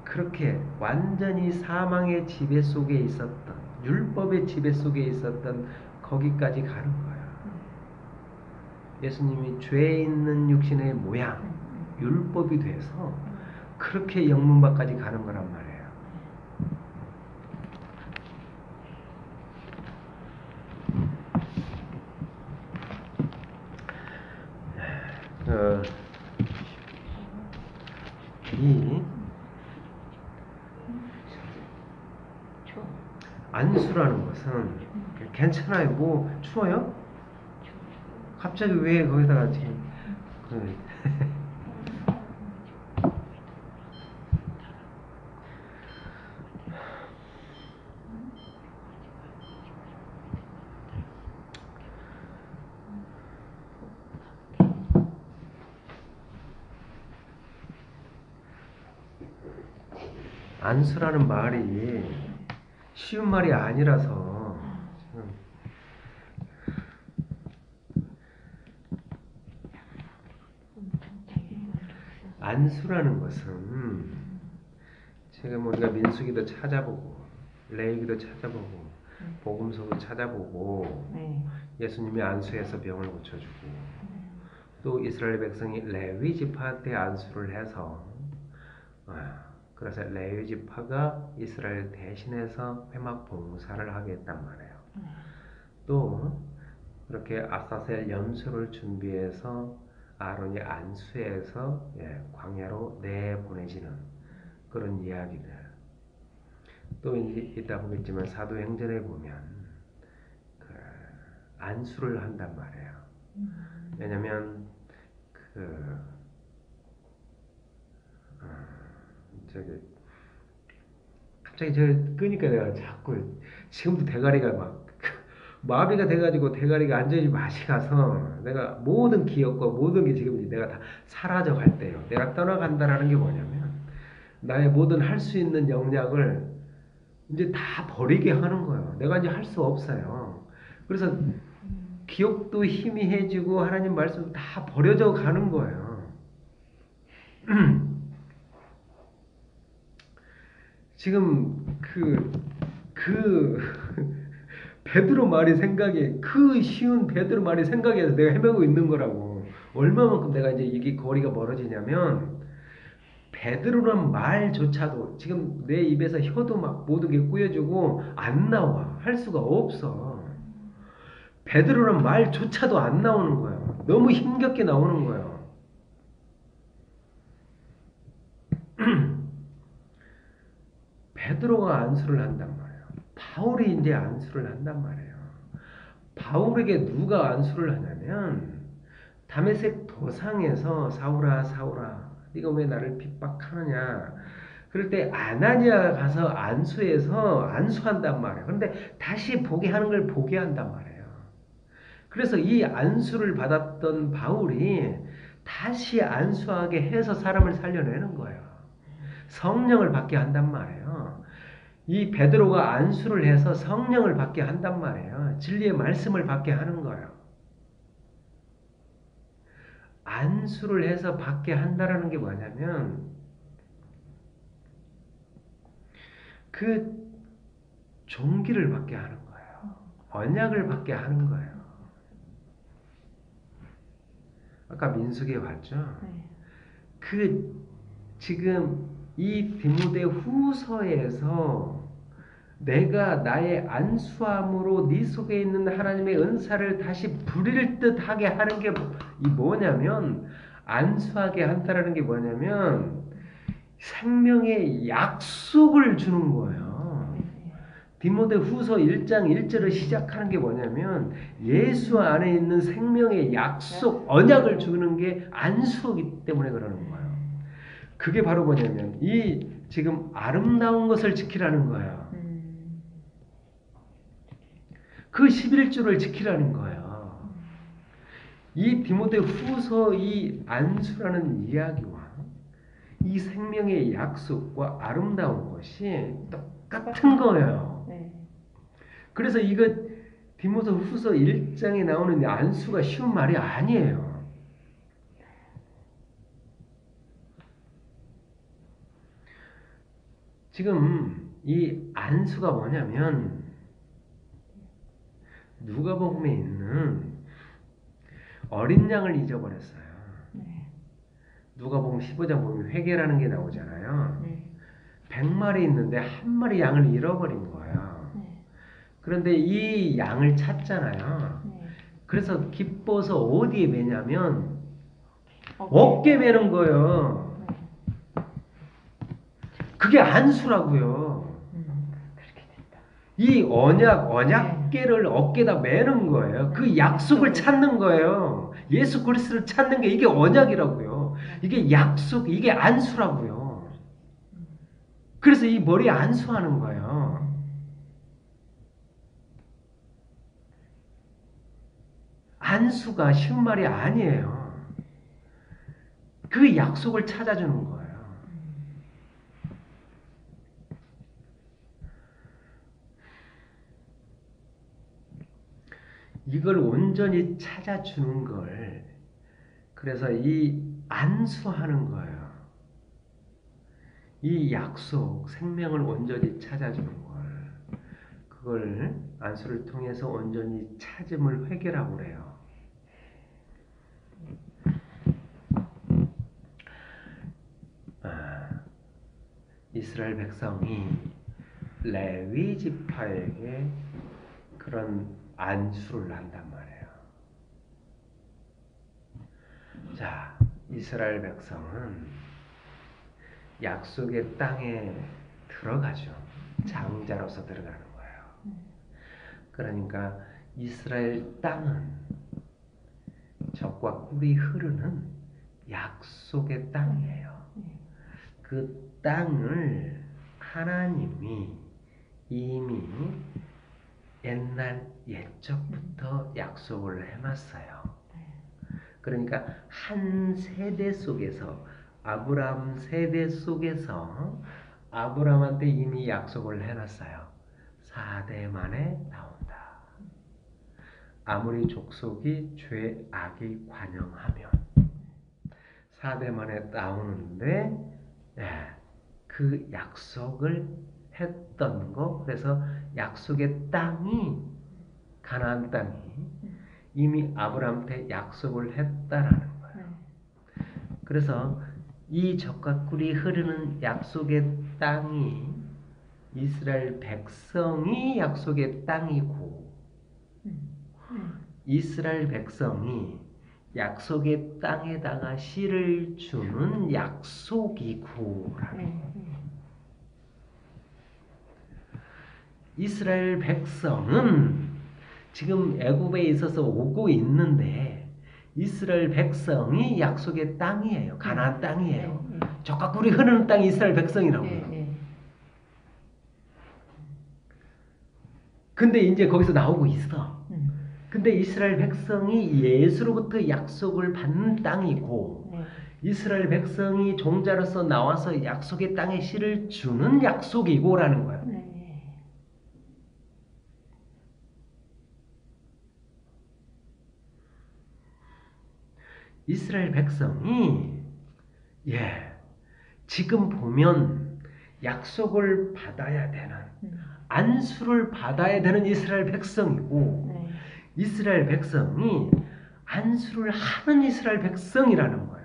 그렇게 완전히 사망의 지배 속에 있었던, 율법의 지배 속에 있었던 거기까지 가는 거예요. 예수님이 죄 있는 육신의 모양, 율법이 돼서 그렇게 영문밖까지 가는 거란 말이에요. 이 안수라는 것은 괜찮아요. 뭐 추워요? 갑자기 왜 거기다가 지금 안수라는 말이 쉬운 말이 아니라서 안수라는 것은 제가 뭐 우리가 민수기도 찾아보고 레위기도 찾아보고 복음서도 찾아보고 예수님이 안수해서 병을 고쳐주고 또 이스라엘 백성이 레위 지파 때 안수를 해서 그래서 레위 지파가 이스라엘 대신해서 회막 봉사를 하게 했단 말이에요. 또 그렇게 아사셀 염소를 준비해서 아론이 안수해서 광야로 내보내지는 그런 이야기들. 또 이따 보겠지만 사도행전에 보면 그 안수를 한단 말이에요. 왜냐면 갑자기 저 끄니까 내가 자꾸 지금도 대가리가 막 마비가 돼가지고 대가리가 완전히 맛이 가서 내가 모든 기억과 모든 게 지금 내가 다 사라져 갈 때요. 내가 떠나간다라는 게 뭐냐면 나의 모든 할 수 있는 역량을 이제 다 버리게 하는 거예요. 내가 이제 할 수 없어요. 그래서 기억도 희미해지고 하나님 말씀도 다 버려져 가는 거예요. 지금 베드로 말이 생각에 그 쉬운 베드로 말이 생각해서 내가 헤매고 있는 거라고. 얼마만큼 내가 이제 이게 거리가 멀어지냐면 베드로란 말조차도 지금 내 입에서 혀도 막 모든 게 꾸여지고 안 나와. 할 수가 없어. 베드로란 말조차도 안 나오는 거예요. 너무 힘겹게 나오는 거예요. 베드로가 안수를 한단 말이에요. 바울이 이제 안수를 한단 말이에요. 바울에게 누가 안수를 하냐면 다메섹 도상에서 사울아 사울아 네가 왜 나를 핍박하느냐 그럴 때 아나니아가 가서 안수해서 안수한단 말이에요. 그런데 다시 보게 하는 걸 보게 한단 말이에요. 그래서 이 안수를 받았던 바울이 다시 안수하게 해서 사람을 살려내는 거예요. 성령을 받게 한단 말이에요. 이 베드로가 안수를 해서 성령을 받게 한단 말이에요. 진리의 말씀을 받게 하는 거예요. 안수를 해서 받게 한다라는 게 뭐냐면 그 종기를 받게 하는 거예요. 언약을 받게 하는 거예요. 아까 민수기에 봤죠? 지금 이 디모데 후서에서 내가 나의 안수함으로 네 속에 있는 하나님의 은사를 다시 부릴 듯하게 하는 게 이 뭐냐면 안수하게 한다라는 게 뭐냐면 생명의 약속을 주는 거예요. 디모데후서 1장 1절을 시작하는 게 뭐냐면 예수 안에 있는 생명의 약속, 언약을 주는 게 안수이기 때문에 그러는 거예요. 그게 바로 뭐냐면 이 지금 아름다운 것을 지키라는 거예요. 그 11조를 지키라는 거예요. 이 디모데후서 이 안수라는 이야기와 이 생명의 약속과 아름다운 것이 똑같은 거예요. 그래서 이거 디모데후서 1장에 나오는 안수가 쉬운 말이 아니에요. 지금 이 안수가 뭐냐면 누가복음에 있는 어린 양을 잊어버렸어요. 누가복음 15장 보면 회개라는 게 나오잖아요. 100마리 있는데 한 마리 양을 잃어버린 거예요. 그런데 이 양을 찾잖아요. 그래서 기뻐서 어디에 매냐면 어깨에 매는 거예요. 그게 안수라고요. 이 언약계를 어깨에다 매는 거예요. 그 약속을 찾는 거예요. 예수 그리스도를 찾는 게 이게 언약이라고요. 이게 약속, 이게 안수라고요. 그래서 이 머리에 안수하는 거예요. 안수가 쉬운 말이 아니에요. 그 약속을 찾아주는 거예요. 이걸 온전히 찾아주는 걸, 그래서 이 안수하는 거예요. 이 약속, 생명을 온전히 찾아주는 걸, 그걸 안수를 통해서 온전히 찾음을 회개라고 그래요. 이스라엘 백성이 레위 지파에게 그런 안수를 한단 말이에요. 자, 이스라엘 백성은 약속의 땅에 들어가죠. 장자로서 들어가는 거예요. 그러니까 이스라엘 땅은 젖과 꿀이 흐르는 약속의 땅이에요. 그 땅을 하나님이 이미 옛날 옛적부터 약속을 해놨어요. 그러니까 한 세대 속에서 아브라함 세대 속에서 아브라함한테 이미 약속을 해놨어요. 4대 만에 나온다. 아무리 족속이 죄악이 관영하면 4대 만에 나오는데 그 약속을 했던 거, 그래서 약속의 땅이 가나안 땅이 이미 아브라함한테 약속을 했다라는 거예요. 그래서 이 젖과 꿀이 흐르는 약속의 땅이 이스라엘 백성이 약속의 땅이고 이스라엘 백성이 약속의 땅에다가 씨를 주는 약속이고라는 거예요. 이스라엘 백성은 지금 애굽에 있어서 오고 있는데 이스라엘 백성이 약속의 땅이에요. 가나안 땅이에요. 젖과 꿀이 흐르는 땅이 이스라엘 백성이라고요. 근데 이제 거기서 나오고 있어. 근데 이스라엘 백성이 예수로부터 약속을 받는 땅이고 이스라엘 백성이 종자로서 나와서 약속의 땅에 씨를 주는 약속이고라는 거예요. 이스라엘 백성이 지금 보면 약속을 받아야 되는 안수를 받아야 되는 이스라엘 백성이고 이스라엘 백성이 안수를 하는 이스라엘 백성이라는 거예요.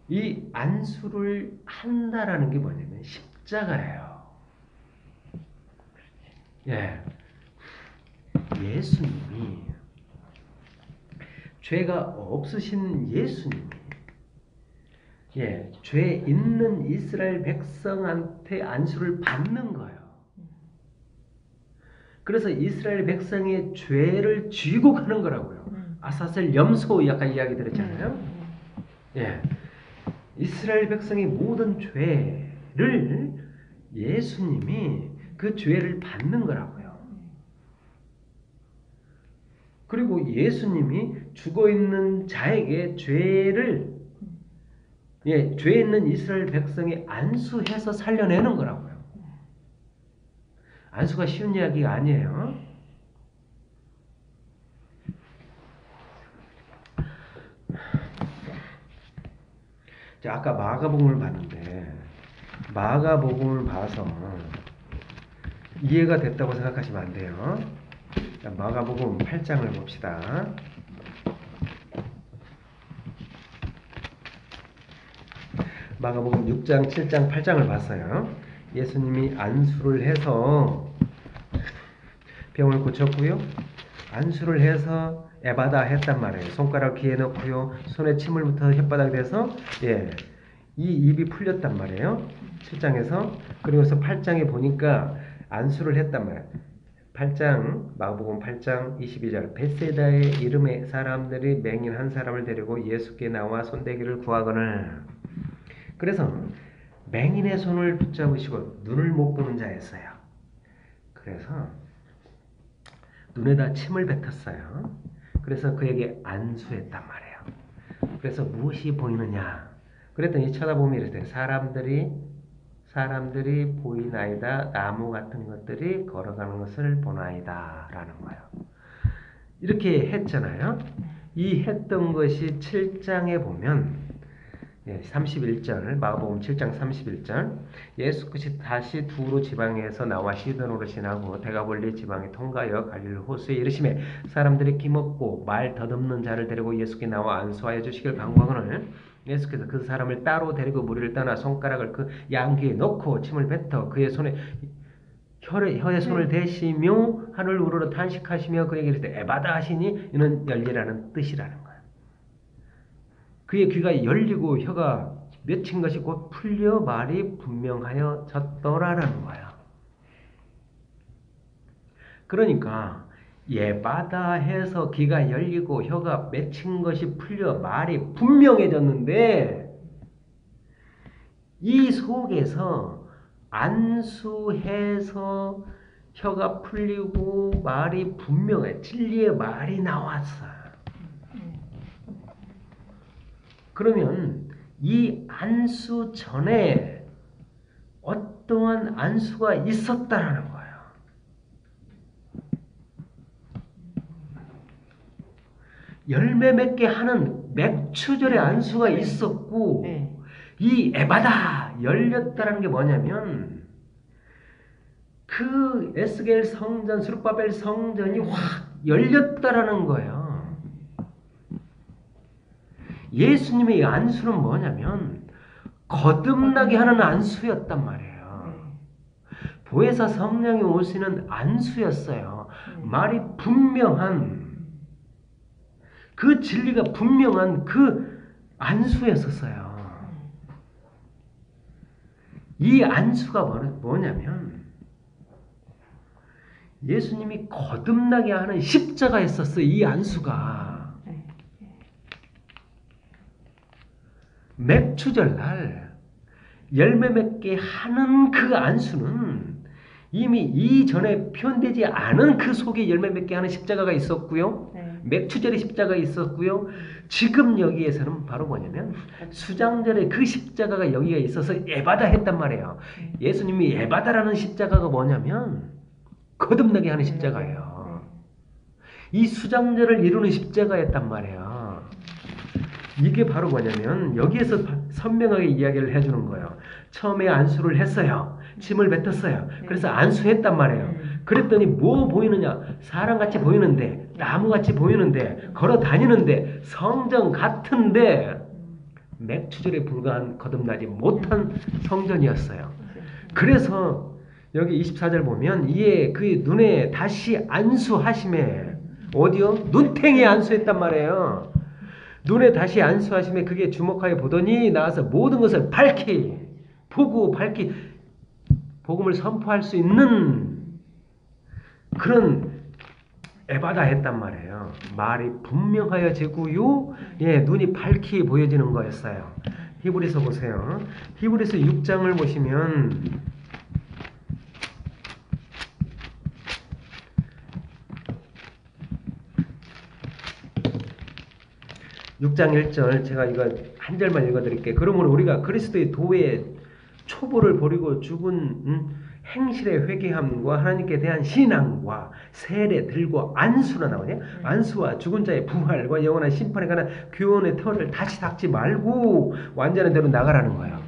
이 안수를 한다라는 게 뭐냐면 십자가예요. 예. 예수님이 죄가 없으신 예수님이 죄 있는 이스라엘 백성한테 안수를 받는 거예요. 그래서 이스라엘 백성의 죄를 쥐고 가는 거라고요. 아사셀 염소 약간 이야기 들었잖아요. 예. 이스라엘 백성의 모든 죄를 예수님이 그 죄를 받는 거라고요. 그리고 예수님이 죽어있는 자에게 죄를 죄 있는 이스라엘 백성이 안수해서 살려내는 거라고요. 안수가 쉬운 이야기가 아니에요. 자, 아까 마가복음을 봤는데 마가복음을 봐서 이해가 됐다고 생각하시면 안 돼요. 자, 마가복음 8장을 봅시다. 마가복음 6장, 7장, 8장을 봤어요. 예수님이 안수를 해서 병을 고쳤고요. 안수를 해서 에바다 했단 말이에요. 손가락 귀에 넣고요. 손에 침을 묻어서 혓바닥에 대서 이 입이 풀렸단 말이에요. 7장에서. 그리고서 8장에 보니까 안수를 했단 말이에요. 8장, 마가복음 8장 22절. 벳세다의 이름의 사람들이 맹인 한 사람을 데리고 예수께 나와 손대기를 구하거늘. 그래서 맹인의 손을 붙잡으시고 눈을 못 보는 자였어요. 그래서 눈에다 침을 뱉었어요. 그래서 그에게 안수했단 말이에요. 그래서 무엇이 보이느냐? 그랬더니 쳐다보면 이랬어요. 사람들이 보이나이다. 나무 같은 것들이 걸어가는 것을 보나이다. 라는 거예요. 이렇게 했잖아요. 이 했던 것이 7장에 보면 31절, 마가복음 7장 31절. 예수께서 다시 두로 지방에서 나와 시돈으로 지나고 데가볼리 지방에 통과하여 갈릴리 호수에 이르시매 사람들이 기먹고 말 더듬는 자를 데리고 예수께 나와 안수하여 주시길 간구하거늘 예수께서 그 사람을 따로 데리고 무리를 떠나 손가락을 그 양귀에 넣고 침을 뱉어 그의 손에 혀에 손을 대시며 하늘 우러러 탄식하시며 그에게 이르시되 에바다 하시니 이는 열리라는 뜻이라는 거예요. 그의 귀가 열리고 혀가 맺힌 것이 곧 풀려 말이 분명하여 졌더라라는 거야. 그러니까 예바다 해서 귀가 열리고 혀가 맺힌 것이 풀려 말이 분명해졌는데 이 속에서 안수해서 혀가 풀리고 말이 분명해. 진리의 말이 나왔어요. 그러면 이 안수 전에 어떠한 안수가 있었다라는 거예요. 열매 맺게 하는 맥추절의 안수가 있었고 이 에바다 열렸다라는 게 뭐냐면 그 에스겔 성전, 스룹바벨 성전이 확 열렸다라는 거예요. 예수님의 안수는 뭐냐면 거듭나게 하는 안수였단 말이에요. 보혜사 성령이 오시는 안수였어요. 말이 분명한 그 진리가 분명한 그 안수였었어요. 이 안수가 뭐냐면 예수님이 거듭나게 하는 십자가였었어요. 이 안수가. 맥추절 날 열매 맺게 하는 그 안수는 이미 이전에 표현되지 않은 그 속에 열매 맺게 하는 십자가가 있었고요. 맥추절의 십자가가 있었고요. 지금 여기에서는 바로 뭐냐면 수장절의 그 십자가가 여기가 있어서 에바다 했단 말이에요. 예수님이 에바다라는 십자가가 뭐냐면 거듭나게 하는 십자가예요. 이 수장절을 이루는 십자가였단 말이에요. 이게 바로 뭐냐면 여기에서 선명하게 이야기를 해주는 거예요. 처음에 안수를 했어요. 침을 뱉었어요. 그래서 안수했단 말이에요. 그랬더니 뭐 보이느냐? 사람같이 보이는데 나무같이 보이는데 걸어 다니는데 성전 같은데 맥추절에 불과한 거듭나지 못한 성전이었어요. 그래서 여기 24절 보면 이에 그의 눈에 다시 안수하심에 어디요? 눈탱이에 안수했단 말이에요. 눈에 다시 안수하심에 그게 주목하여 보더니 나와서 모든 것을 밝히 보고 밝히 복음을 선포할 수 있는 그런 에바다 했단 말이에요. 말이 분명하여 제구요. 예, 눈이 밝히 보여지는 거였어요. 히브리서 보세요. 히브리서 6장을 보시면 6장 1절 제가 이거 한 절만 읽어드릴게요. 그러므로 우리가 그리스도의 도의 초보를 버리고 죽은 행실의 회개함과 하나님께 대한 신앙과 세례 들고 안수나 나오냐? 안수와 죽은 자의 부활과 영원한 심판에 관한 교훈의 터를 다시 닦지 말고 완전한 대로 나가라는 거예요.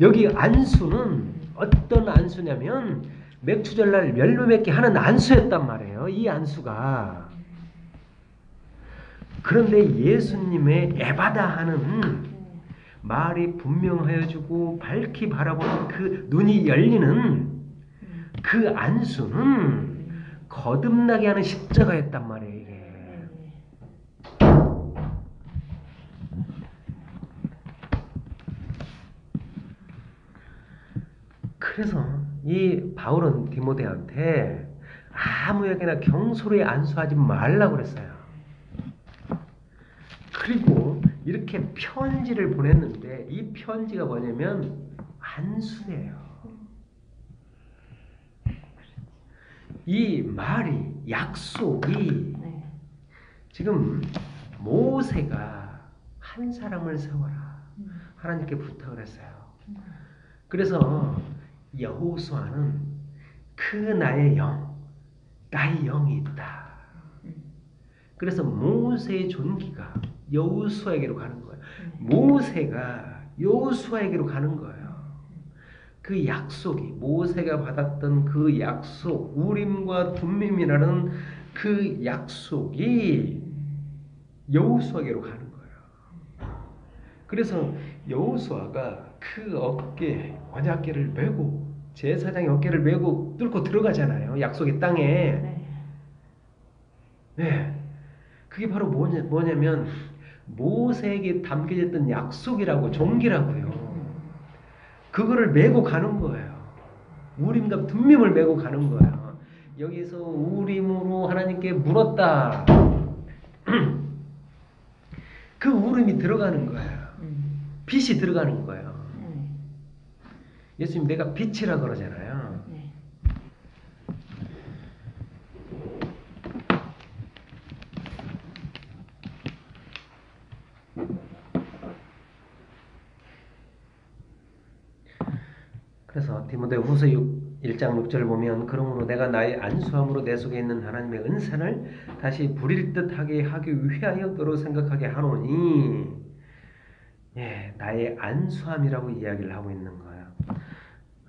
여기 안수는 어떤 안수냐면 맥추절날 열매 맺게 하는 안수였단 말이에요. 이 안수가. 그런데 예수님의 에바다 하는 말이 분명하여 주고 밝히 바라보는 그 눈이 열리는 그 안수는 거듭나게 하는 십자가였단 말이에요. 이게. 그래서 이 바울은 디모데한테 아무에게나 경솔히 안수하지 말라고 그랬어요. 그리고 이렇게 편지를 보냈는데 이 편지가 뭐냐면 안수예요. 이 말이 약속이 지금 모세가 한 사람을 세워라 하나님께 부탁을 했어요. 그래서 여호수아는 그 나의 영, 나의 영이 있다. 그래서 모세의 존귀가 여호수아에게로 가는 거예요. 모세가 여호수아에게로 가는 거예요. 그 약속이 모세가 받았던 그 약속, 우림과 둠밈이라는 그 약속이 여호수아에게로 가는 거예요. 그래서 여호수아가 그 어깨, 언약궤를 메고 제사장의 어깨를 메고 뚫고 들어가잖아요. 약속의 땅에. 네. 그게 바로 뭐냐면 모세에게 담겨졌던 약속이라고 종기라고요. 그거를 메고 가는 거예요. 우림과 둠밈을 메고 가는 거예요. 여기서 우림으로 하나님께 물었다. 그 우림이 들어가는 거예요. 빛이 들어가는 거예요. 예수님 내가 빛이라 그러잖아요. 그래서 디모데후서 1장 6절 보면 그러므로 내가 나의 안수함으로 내 속에 있는 하나님의 은사를 다시 부릴 듯하게 하기 위하여 너로 생각하게 하노니 예, 나의 안수함이라고 이야기를 하고 있는 거예요.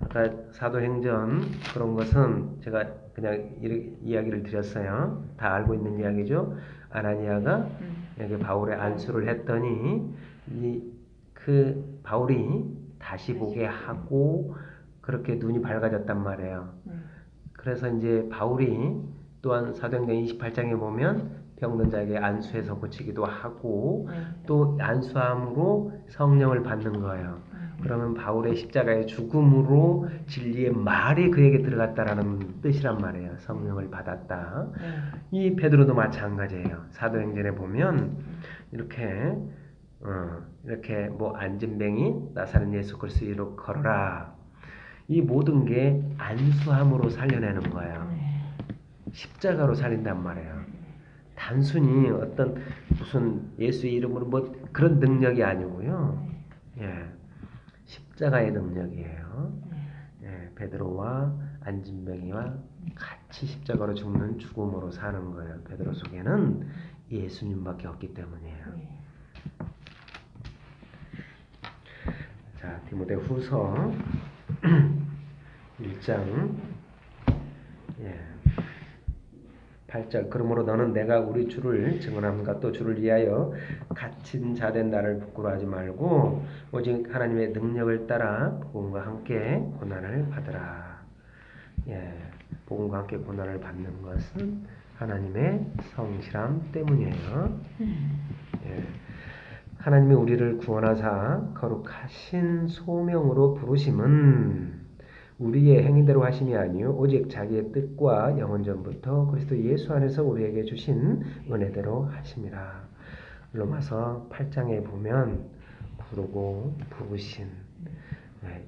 아까 사도행전 그런 것은 제가 그냥 이야기를 드렸어요. 다 알고 있는 이야기죠. 아나니아가 여기 바울의 안수를 했더니 그 바울이 다시 보게 하고 그렇게 눈이 밝아졌단 말이에요. 그래서 이제 바울이 또한 사도행전 28장에 보면 병든 자에게 안수해서 고치기도 하고 또 안수함으로 성령을 받는 거예요. 그러면 바울의 십자가의 죽음으로 진리의 말이 그에게 들어갔다라는 뜻이란 말이에요. 성령을 받았다. 이 베드로도 마찬가지예요. 사도행전에 보면 이렇게 뭐 안진뱅이 나사렛 예수 그리스도 이름으로 걸어라. 이 모든 게 안수함으로 살려내는 거예요. 십자가로 살린단 말이에요. 단순히 어떤 무슨 예수의 이름으로 뭐 그런 능력이 아니고요. 예, 십자가의 능력이에요. 예, 베드로와 안진뱅이와 같이 십자가로 죽는 죽음으로 사는 거예요. 베드로 속에는 예수님밖에 없기 때문이에요. 자, 디모데후서 1장 8 8절 그러므로 너는 내가 우리 주를 증언함과 또 주를 위하여 갇힌 자 된 나를 부끄러워하지 말고 오직 하나님의 능력을 따라 복음과 함께 고난을 받으라. 예, 복음과 함께 고난을 받는 것은 하나님의 성실함 때문이에요. 예, 하나님이 우리를 구원하사 거룩하신 소명으로 부르심은 우리의 행위대로 하심이 아니요 오직 자기의 뜻과 영원 전부터 그리스도 예수 안에서 우리에게 주신 은혜대로 하심이라. 로마서 8장에 보면 부르고 부르신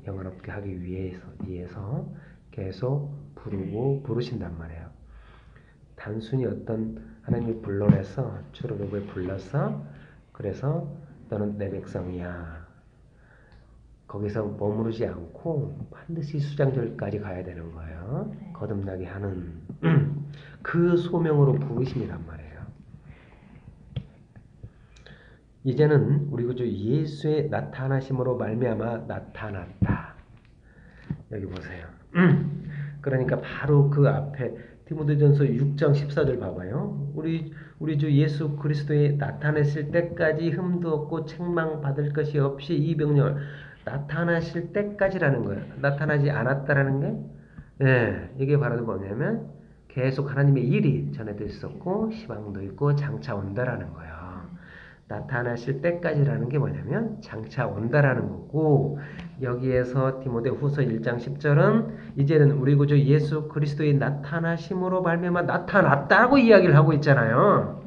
영원롭게 하기 위해서 계속 부르고 부르신단 말이에요. 단순히 어떤 하나님이 불러내서 주르륵을 불러서 그래서 너는 내 백성이야. 거기서 머무르지 않고 반드시 수장절까지 가야 되는 거예요. 거듭나게 하는 그 소명으로 부르심이란 말이에요. 이제는 우리 구주 예수의 나타나심으로 말미암아 나타났다. 여기 보세요. 그러니까 바로 그 앞에 디모데전서 6장 14절 봐봐요. 우리 주 예수 그리스도의 나타났을 때까지 흠도 없고 책망받을 것이 없이 이 병력 나타나실 때까지라는 거예요. 나타나지 않았다라는 게 이게 바로 뭐냐면 계속 하나님의 일이 전해져 있었고 시방도 있고 장차 온다라는 거예요. 나타나실 때까지라는 게 뭐냐면 장차 온다라는 거고 여기에서 디모데후서 1장 10절은 이제는 우리 구주 예수 그리스도의 나타나심으로 말미암아 나타났다고 이야기를 하고 있잖아요.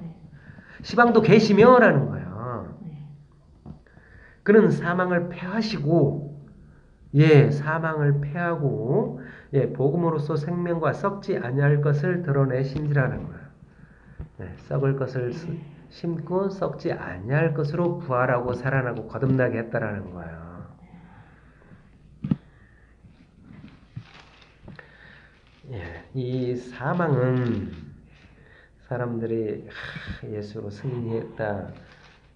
시방도 계시며라는 거예요. 그는 사망을 패하시고 사망을 패하고 복음으로써 생명과 썩지 아니할 것을 드러내신지라는 거예요. 썩을 것을 심고 썩지 아니할 것으로 부활하고 살아나고 거듭나게 했다라는 거예요. 이 사망은 사람들이 예수로 승리했다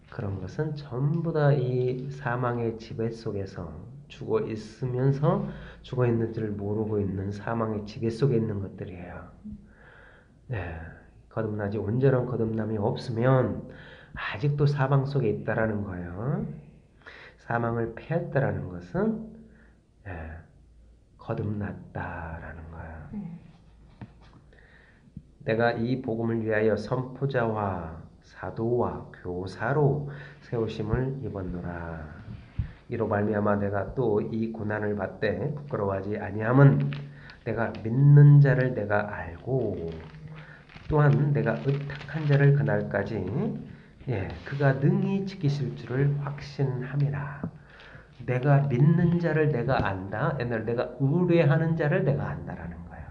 그런 것은 전부 다 이 사망의 지배 속에서 죽어 있으면서 죽어 있는지를 모르고 있는 사망의 지배 속에 있는 것들이에요. 거듭나지 온전한 거듭남이 없으면 아직도 사망 속에 있다라는 거예요. 사망을 패했다라는 것은 거듭났다라는 거예요. 내가 이 복음을 위하여 선포자와 사도와 교사로 세우심을 입었노라. 이로 말미암아 내가 또 이 고난을 받되 부끄러워하지 아니함은 내가 믿는 자를 내가 알고 또한 내가 의탁한 자를 그날까지 그가 능히 지키실 줄을 확신함이라. 내가 믿는 자를 내가 안다. 옛날 내가 의뢰하는 자를 내가 안다라는 거예요.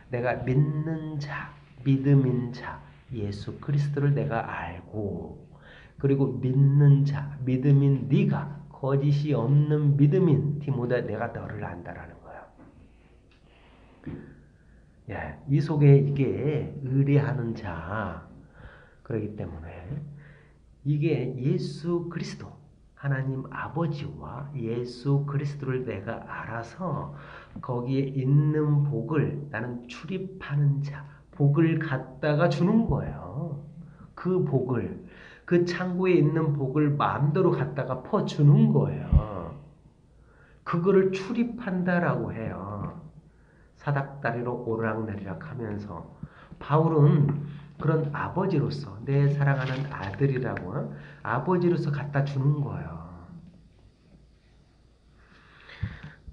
내가 믿는 자, 믿음인 자, 예수 그리스도를 내가 알고 그리고 믿는 자, 믿음인 네가 거짓이 없는 믿음인 디모데 내가 너를 안다라는 거예요. 이 속에 이게 의뢰하는 자 그렇기 때문에 이게 예수 그리스도 하나님 아버지와 예수 그리스도를 내가 알아서 거기에 있는 복을 나는 출입하는 자 복을 갖다가 주는 거예요. 그 복을 그 창고에 있는 복을 마음대로 갖다가 퍼주는 거예요. 그거를 출입한다라고 해요. 사닥다리로 오르락내리락 하면서 바울은 그런 아버지로서 내 사랑하는 아들이라고 아버지로서 갖다 주는 거예요.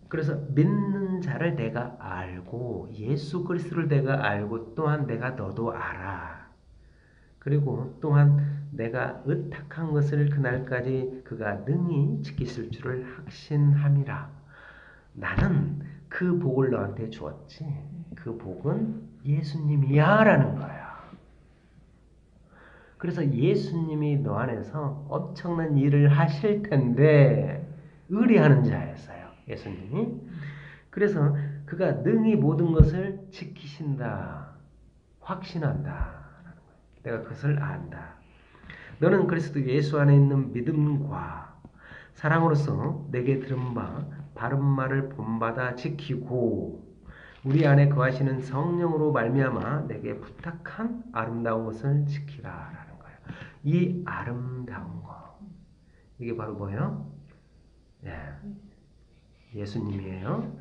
그래서 믿는 자를 내가 알고 예수 그리스도를 내가 알고 또한 내가 너도 알아. 그리고 또한 내가 의탁한 것을 그날까지 그가 능히 지키실 줄을 확신함이라. 나는 그 복을 너한테 주었지. 그 복은 예수님이야 라는 거야. 그래서 예수님이 너 안에서 엄청난 일을 하실 텐데 의뢰하는 자였어요. 예수님이. 그래서 그가 능히 모든 것을 지키신다. 확신한다. 내가 그것을 안다. 너는 그리스도 예수 안에 있는 믿음과 사랑으로서 내게 들은 바 바른 말을 본받아 지키고 우리 안에 거하시는 성령으로 말미암아 내게 부탁한 아름다운 것을 지키라라는 거예요. 이 아름다운 거 이게 바로 뭐예요? 네. 예수님이에요.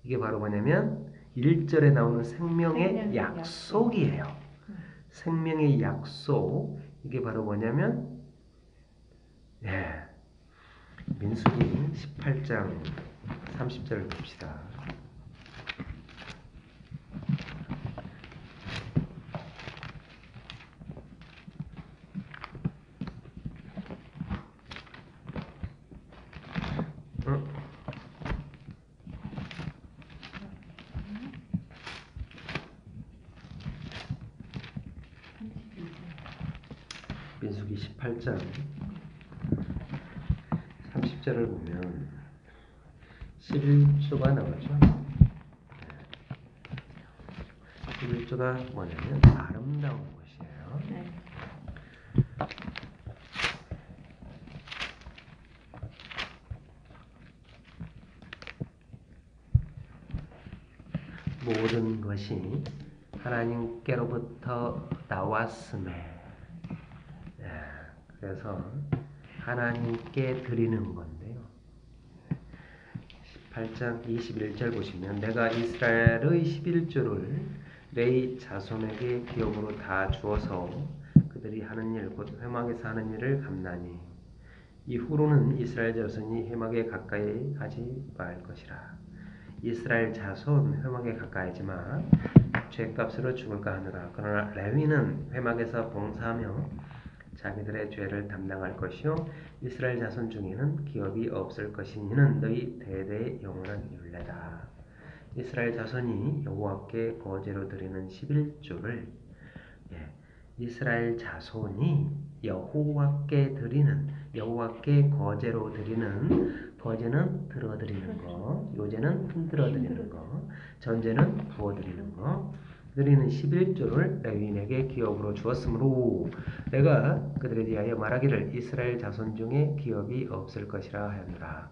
이게 바로 뭐냐면 1절에 나오는 생명의 약속이에요. 생명의 약속 이게 바로 뭐냐면 네. 민수기 18장 30절을 봅시다. 민수기 18장 30절을 보면 11조가 나오죠. 11조가 뭐냐면 아름다운 것이에요.
네.
모든 것이 하나님께로부터 나왔음에 그래서 하나님께 드리는 건데요. 18장 21절 보시면 내가 이스라엘의 11조를 레위 자손에게 기업으로 다 주어서 그들이 하는 일 곧 회막에서 하는 일을 갚나니 이후로는 이스라엘 자손이 회막에 가까이 하지 말 것이라. 이스라엘 자손 회막에 가까이 하지 마. 죄값으로 죽을까 하느라. 그러나 레위는 회막에서 봉사하며 자기들의 죄를 담당할 것이요 이스라엘 자손 중에는 기업이 없을 것이니는 너희 대대의 영원한 율례다. 이스라엘 자손이 여호와께 거제로 드리는 11조를 이스라엘 자손이 여호와께 거제로 드리는 거제는 들어드리는 거, 요제는 흔들어 드리는 거, 전제는 부어 드리는 거. 드리는 11조를 레위인에게 기업으로 주었으므로 내가 그들에 대하여 말하기를 이스라엘 자손 중에 기업이 없을 것이라 하였노라.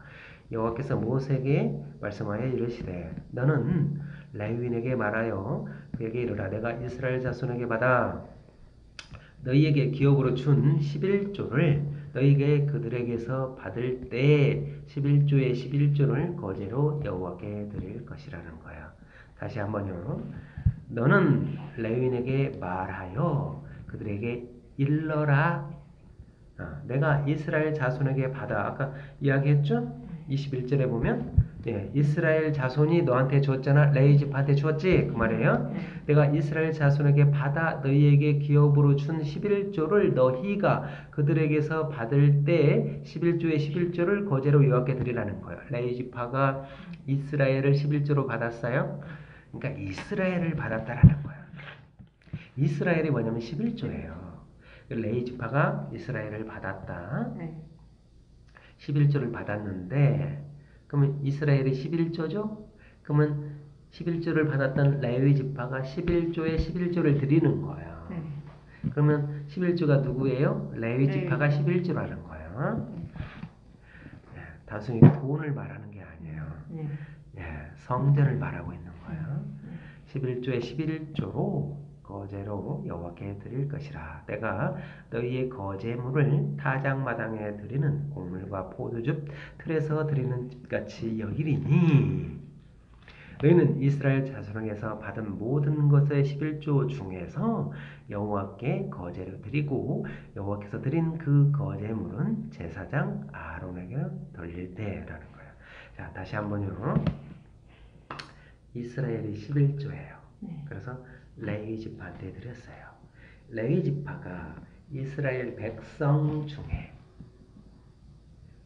여호와께서 모세에게 말씀하여 이르시되 너는 레위인에게 말하여 그에게 이르라. 내가 이스라엘 자손에게 받아 너희에게 기업으로 준 11조를 너희에게 그들에게서 받을 때 11조의 11조를 거제로 여호와께 드릴 것이라는 거야. 다시 한번요. 너는 레위인에게 말하여 그들에게 일러라. 내가 이스라엘 자손에게 받아. 아까 이야기했죠? 21절에 보면 이스라엘 자손이 너한테 줬잖아. 레위 집한테 줬지? 그 말이에요. 내가 이스라엘 자손에게 받아 너희에게 기업으로 준 11조를 너희가 그들에게서 받을 때 11조의 11조를 거제로 여호와께 드리라는 거예요. 레위 지파가 이스라엘을 11조로 받았어요. 그러니까 이스라엘을 받았다라는 거야. 이스라엘이 뭐냐면 11조예요. 레위 지파가 이스라엘을 받았다. 11조를 받았는데 그러면 이스라엘이 11조죠? 그러면 11조를 받았던 레위 지파가 11조에 11조를 드리는 거예요. 그러면 11조가 누구예요? 레위 지파가 11조라는 거예요. 단순히 돈을 말하는 게 아니에요. 성전을 말하고 있는 거예요. 11조에 11조로 거제로 여호와께 드릴 것이라. 내가 너희의 거제물을 타작마당에 드리는 곡물과 포도즙 틀에서 드리는 같이 여기리니 너희는 이스라엘 자손에게서 받은 모든 것의 11조 중에서 여호와께 거제로 드리고 여호와께서 드린 그 거제물은 제사장 아론에게 돌릴 때라는 거예요. 자, 다시 한번요. 이스라엘이 11조예요. 그래서 레위 지파한테 드렸어요. 레위 지파가 이스라엘 백성 중에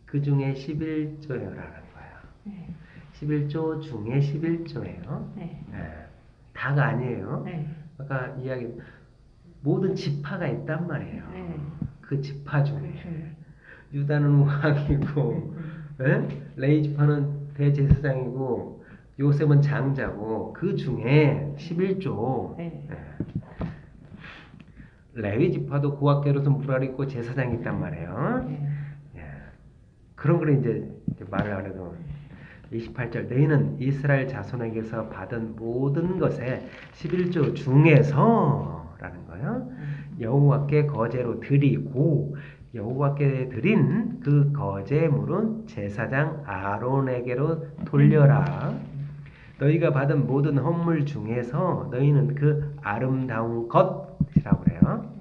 그 중에 11조라는 거예요. 11조 중에 11조예요. 다가 아니에요. 아까 이야기 모든 지파가 있단 말이에요. 그 지파 중에 유다는 왕이고 레위 지파는 대제사장이고 요셉은 장자고 그 중에 11조 레위 지파도 구악계로서 물알 있고 제사장이 있단 말이에요. 그런 걸 이제 말을 안 해도 28절 너희는 이스라엘 자손에게서 받은 모든 것에 11조 중에서 라는 거예요. 여호와께 거제로 드리고 여호와께 드린 그 거제물은 제사장 아론에게로 돌려라. 너희가 받은 모든 헌물 중에서 너희는 그 아름다운 것이라고 그래요.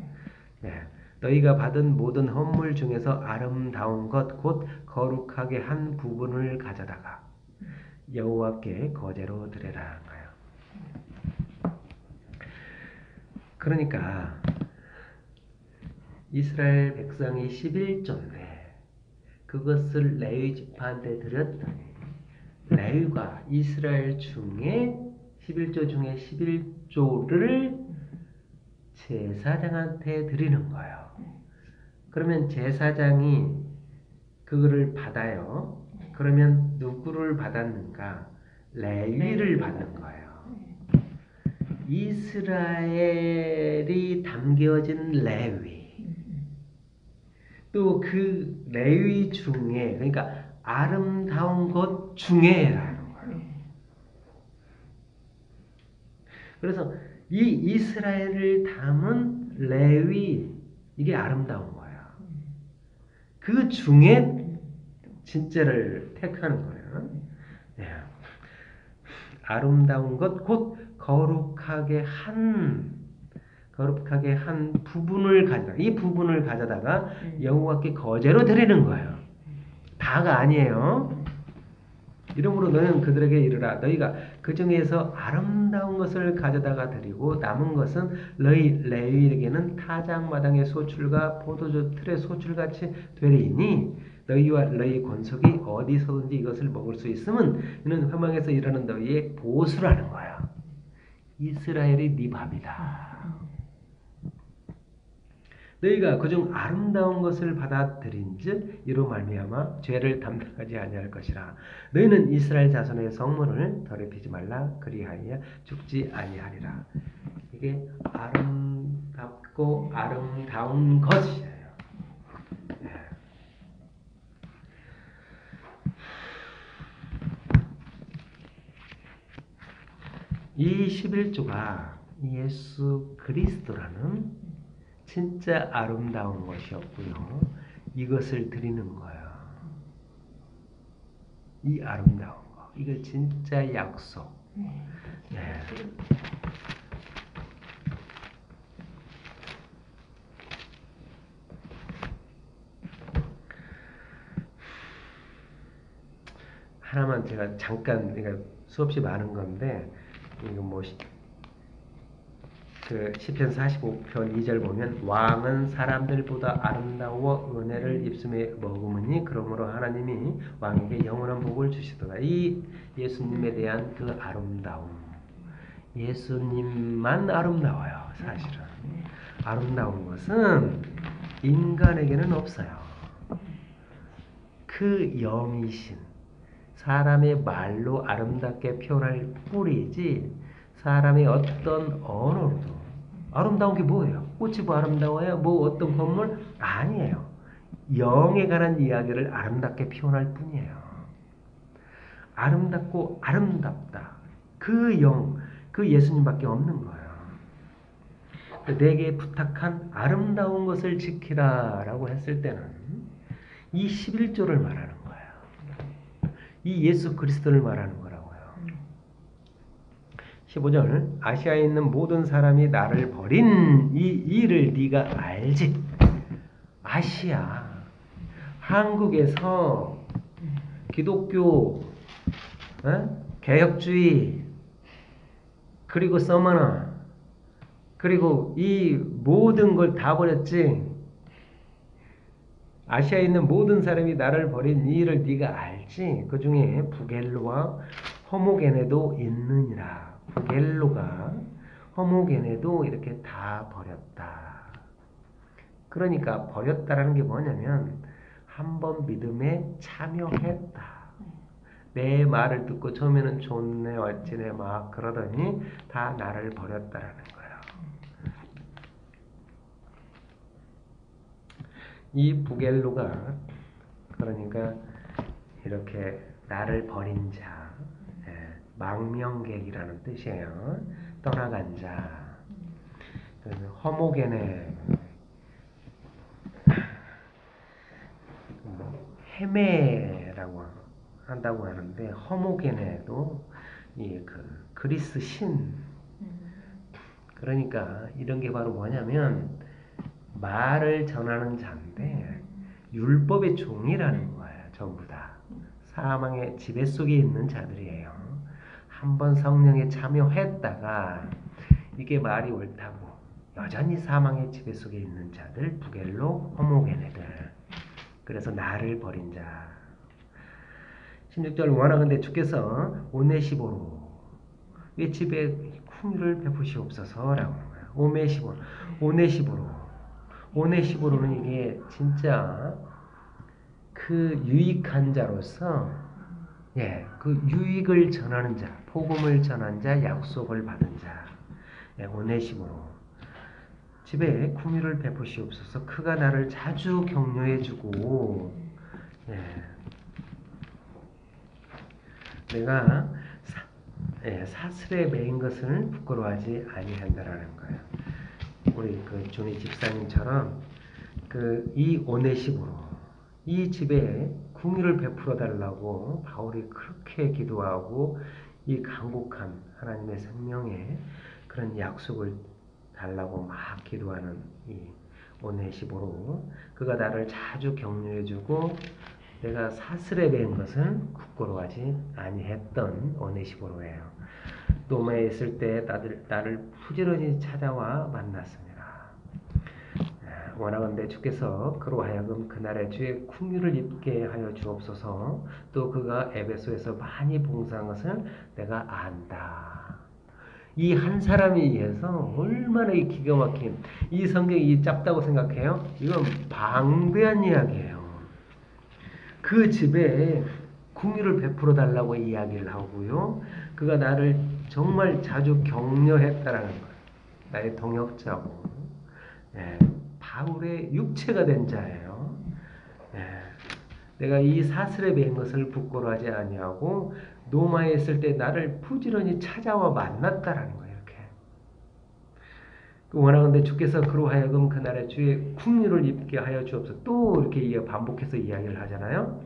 네. 너희가 받은 모든 헌물 중에서 아름다운 것 곧 거룩하게 한 부분을 가져다가 여호와께 거제로 드려라 한 거예요. 그러니까 이스라엘 백성이 11조인데 그것을 레위 지파한테 드렸더니 레위가 이스라엘 중에 11조 중에 11조를 제사장한테 드리는 거예요. 그러면 제사장이 그거를 받아요. 그러면 누구를 받았는가? 레위를 받는 거예요. 이스라엘이 담겨진 레위. 또 그 레위 중에 그러니까 아름다운 것 중에라는 거예요. 그래서 이 이스라엘을 담은 레위 이게 아름다운 거예요. 그 중에 진짜를 택하는 거예요. 네. 아름다운 것 곧 거룩하게 한 부분을 가져다 이 부분을 가져다가 여호와께 거제로 드리는 거예요. 다가 아니에요. 이러므로 너는 그들에게 이르라. 너희가 그 중에서 아름다운 것을 가져다가 드리고 남은 것은 레위에게는 타작마당의 소출과 포도주 틀의 소출같이 되리니 너희와 너희 권속이 어디서든지 이것을 먹을 수 있으면 이는 회망에서 일하는 너희의 보수라는 거야. 이스라엘이 네 밥이다. 너희가 그중 아름다운 것을 받아들인즉 이로 말미암아 죄를 담당하지 아니할 것이라. 너희는 이스라엘 자손의 성문을 더럽히지 말라. 그리하여 죽지 아니하리라. 이게 아름답고 아름다운 것이에요. 이 11조가 예수 그리스도라는 진짜 아름다운 것이었고요. 이것을 드리는 거예요. 이 아름다운 거. 이거 진짜 약속. 네. 하나만 제가 잠깐, 그러니까 수없이 많은 건데, 이거 뭐, 그 시편 45편 2절 보면 왕은 사람들보다 아름다워 은혜를 입숨에 머금으니 그러므로 하나님이 왕에게 영원한 복을 주시도다. 이 예수님에 대한 그 아름다움. 예수님만 아름다워요. 사실은. 아름다운 것은 인간에게는 없어요. 그 영이신 사람의 말로 아름답게 표현할 뿐이지 사람의 어떤 언어로도 아름다운 게 뭐예요? 꽃이 뭐 아름다워요? 뭐 어떤 건물? 아니에요. 영에 관한 이야기를 아름답게 표현할 뿐이에요. 아름답고 아름답다. 그 영, 그 예수님밖에 없는 거예요. 내게 부탁한 아름다운 것을 지키라 라고 했을 때는 이 11조를 말하는 거예요. 이 예수 그리스도를 말하는 거예요. 15절 아시아에 있는 모든 사람이 나를 버린 이 일을 네가 알지. 아시아 한국에서 기독교 개혁주의 그리고 서머너 그리고 이 모든 걸 다 버렸지. 아시아에 있는 모든 사람이 나를 버린 이 일을 네가 알지. 그 중에 부겔로와 호모게네도 있느니라. 부겔로가 호모게네도 이렇게 다 버렸다. 그러니까 버렸다라는 게 뭐냐면 한번 믿음에 참여했다. 내 말을 듣고 처음에는 좋네 어찌네 막 그러더니 다 나를 버렸다라는 거예요. 이 부겔로가 그러니까 이렇게 나를 버린 자, 망명객이라는 뜻이에요. 떠나간 자. 허모게네, 헤매라고 한다고 하는데 허모게네도 그 그리스 신. 그러니까 이런 게 바로 뭐냐면 말을 전하는 자인데 율법의 종이라는 거예요. 전부 다 사망의 지배 속에 있는 자들이에요. 한번 성령에 참여했다가 이게 말이 옳다고 여전히 사망의 지배 속에 있는 자들, 부겔로 호모게네들. 그래서 나를 버린 자. 16절 원하건대 주께서 오네시보로 왜 집에 풍요를 베푸시옵소서라고 하는 거예요. 오네시보로는 이게 진짜 그 유익한 자로서 그 유익을 전하는 자, 복음을 전한 자, 약속을 받은 자. 오네시보로 집에 긍휼을 베푸시옵소서. 그가 나를 자주 격려해주고 내가 사슬에 매인 것을 부끄러워하지 아니한다라는 거예요. 우리 그 조니 집사님처럼 이 오네시보로 이 집에 긍휼을 베풀어 달라고 바울이 그렇게 기도하고 이 간곡한 하나님의 생명에 그런 약속을 달라고 막 기도하는 이 오네시보로 그가 나를 자주 격려해주고 내가 사슬에 매인 것은 부끄러워하지 아니했던 오네시보로예요. 로마에 있을 때 나를 부지런히 찾아와 만났습니다. 원하건대 주께서 그로 하여금 그날의 주의 긍휼을 입게 하여 주옵소서. 또 그가 에베소에서 많이 봉사한 것을 내가 안다. 이 한 사람에 의해서 얼마나 이 기가 막힌 이 성경이 짧다고 생각해요? 이건 방대한 이야기예요. 그 집에 긍휼을 베풀어 달라고 이야기를 하고요. 그가 나를 정말 자주 격려했다라는 거예요. 나의 동역자고 바울의 육체가 된 자예요. 내가 이 사슬에 매인 것을 부끄러워하지 아니하고 로마에 있을 때 나를 부지런히 찾아와 만났다라는 거예요. 이렇게. 원하건대 주께서 그로 하여금 그날의 주의 긍휼을 입게 하여 주옵소서. 또 이렇게 반복해서 이야기를 하잖아요.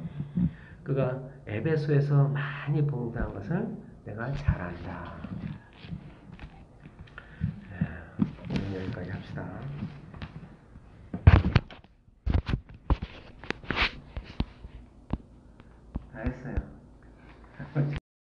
그가 에베소에서 많이 봉사한 것을 내가 잘 안다. 오늘 여기까지 합시다.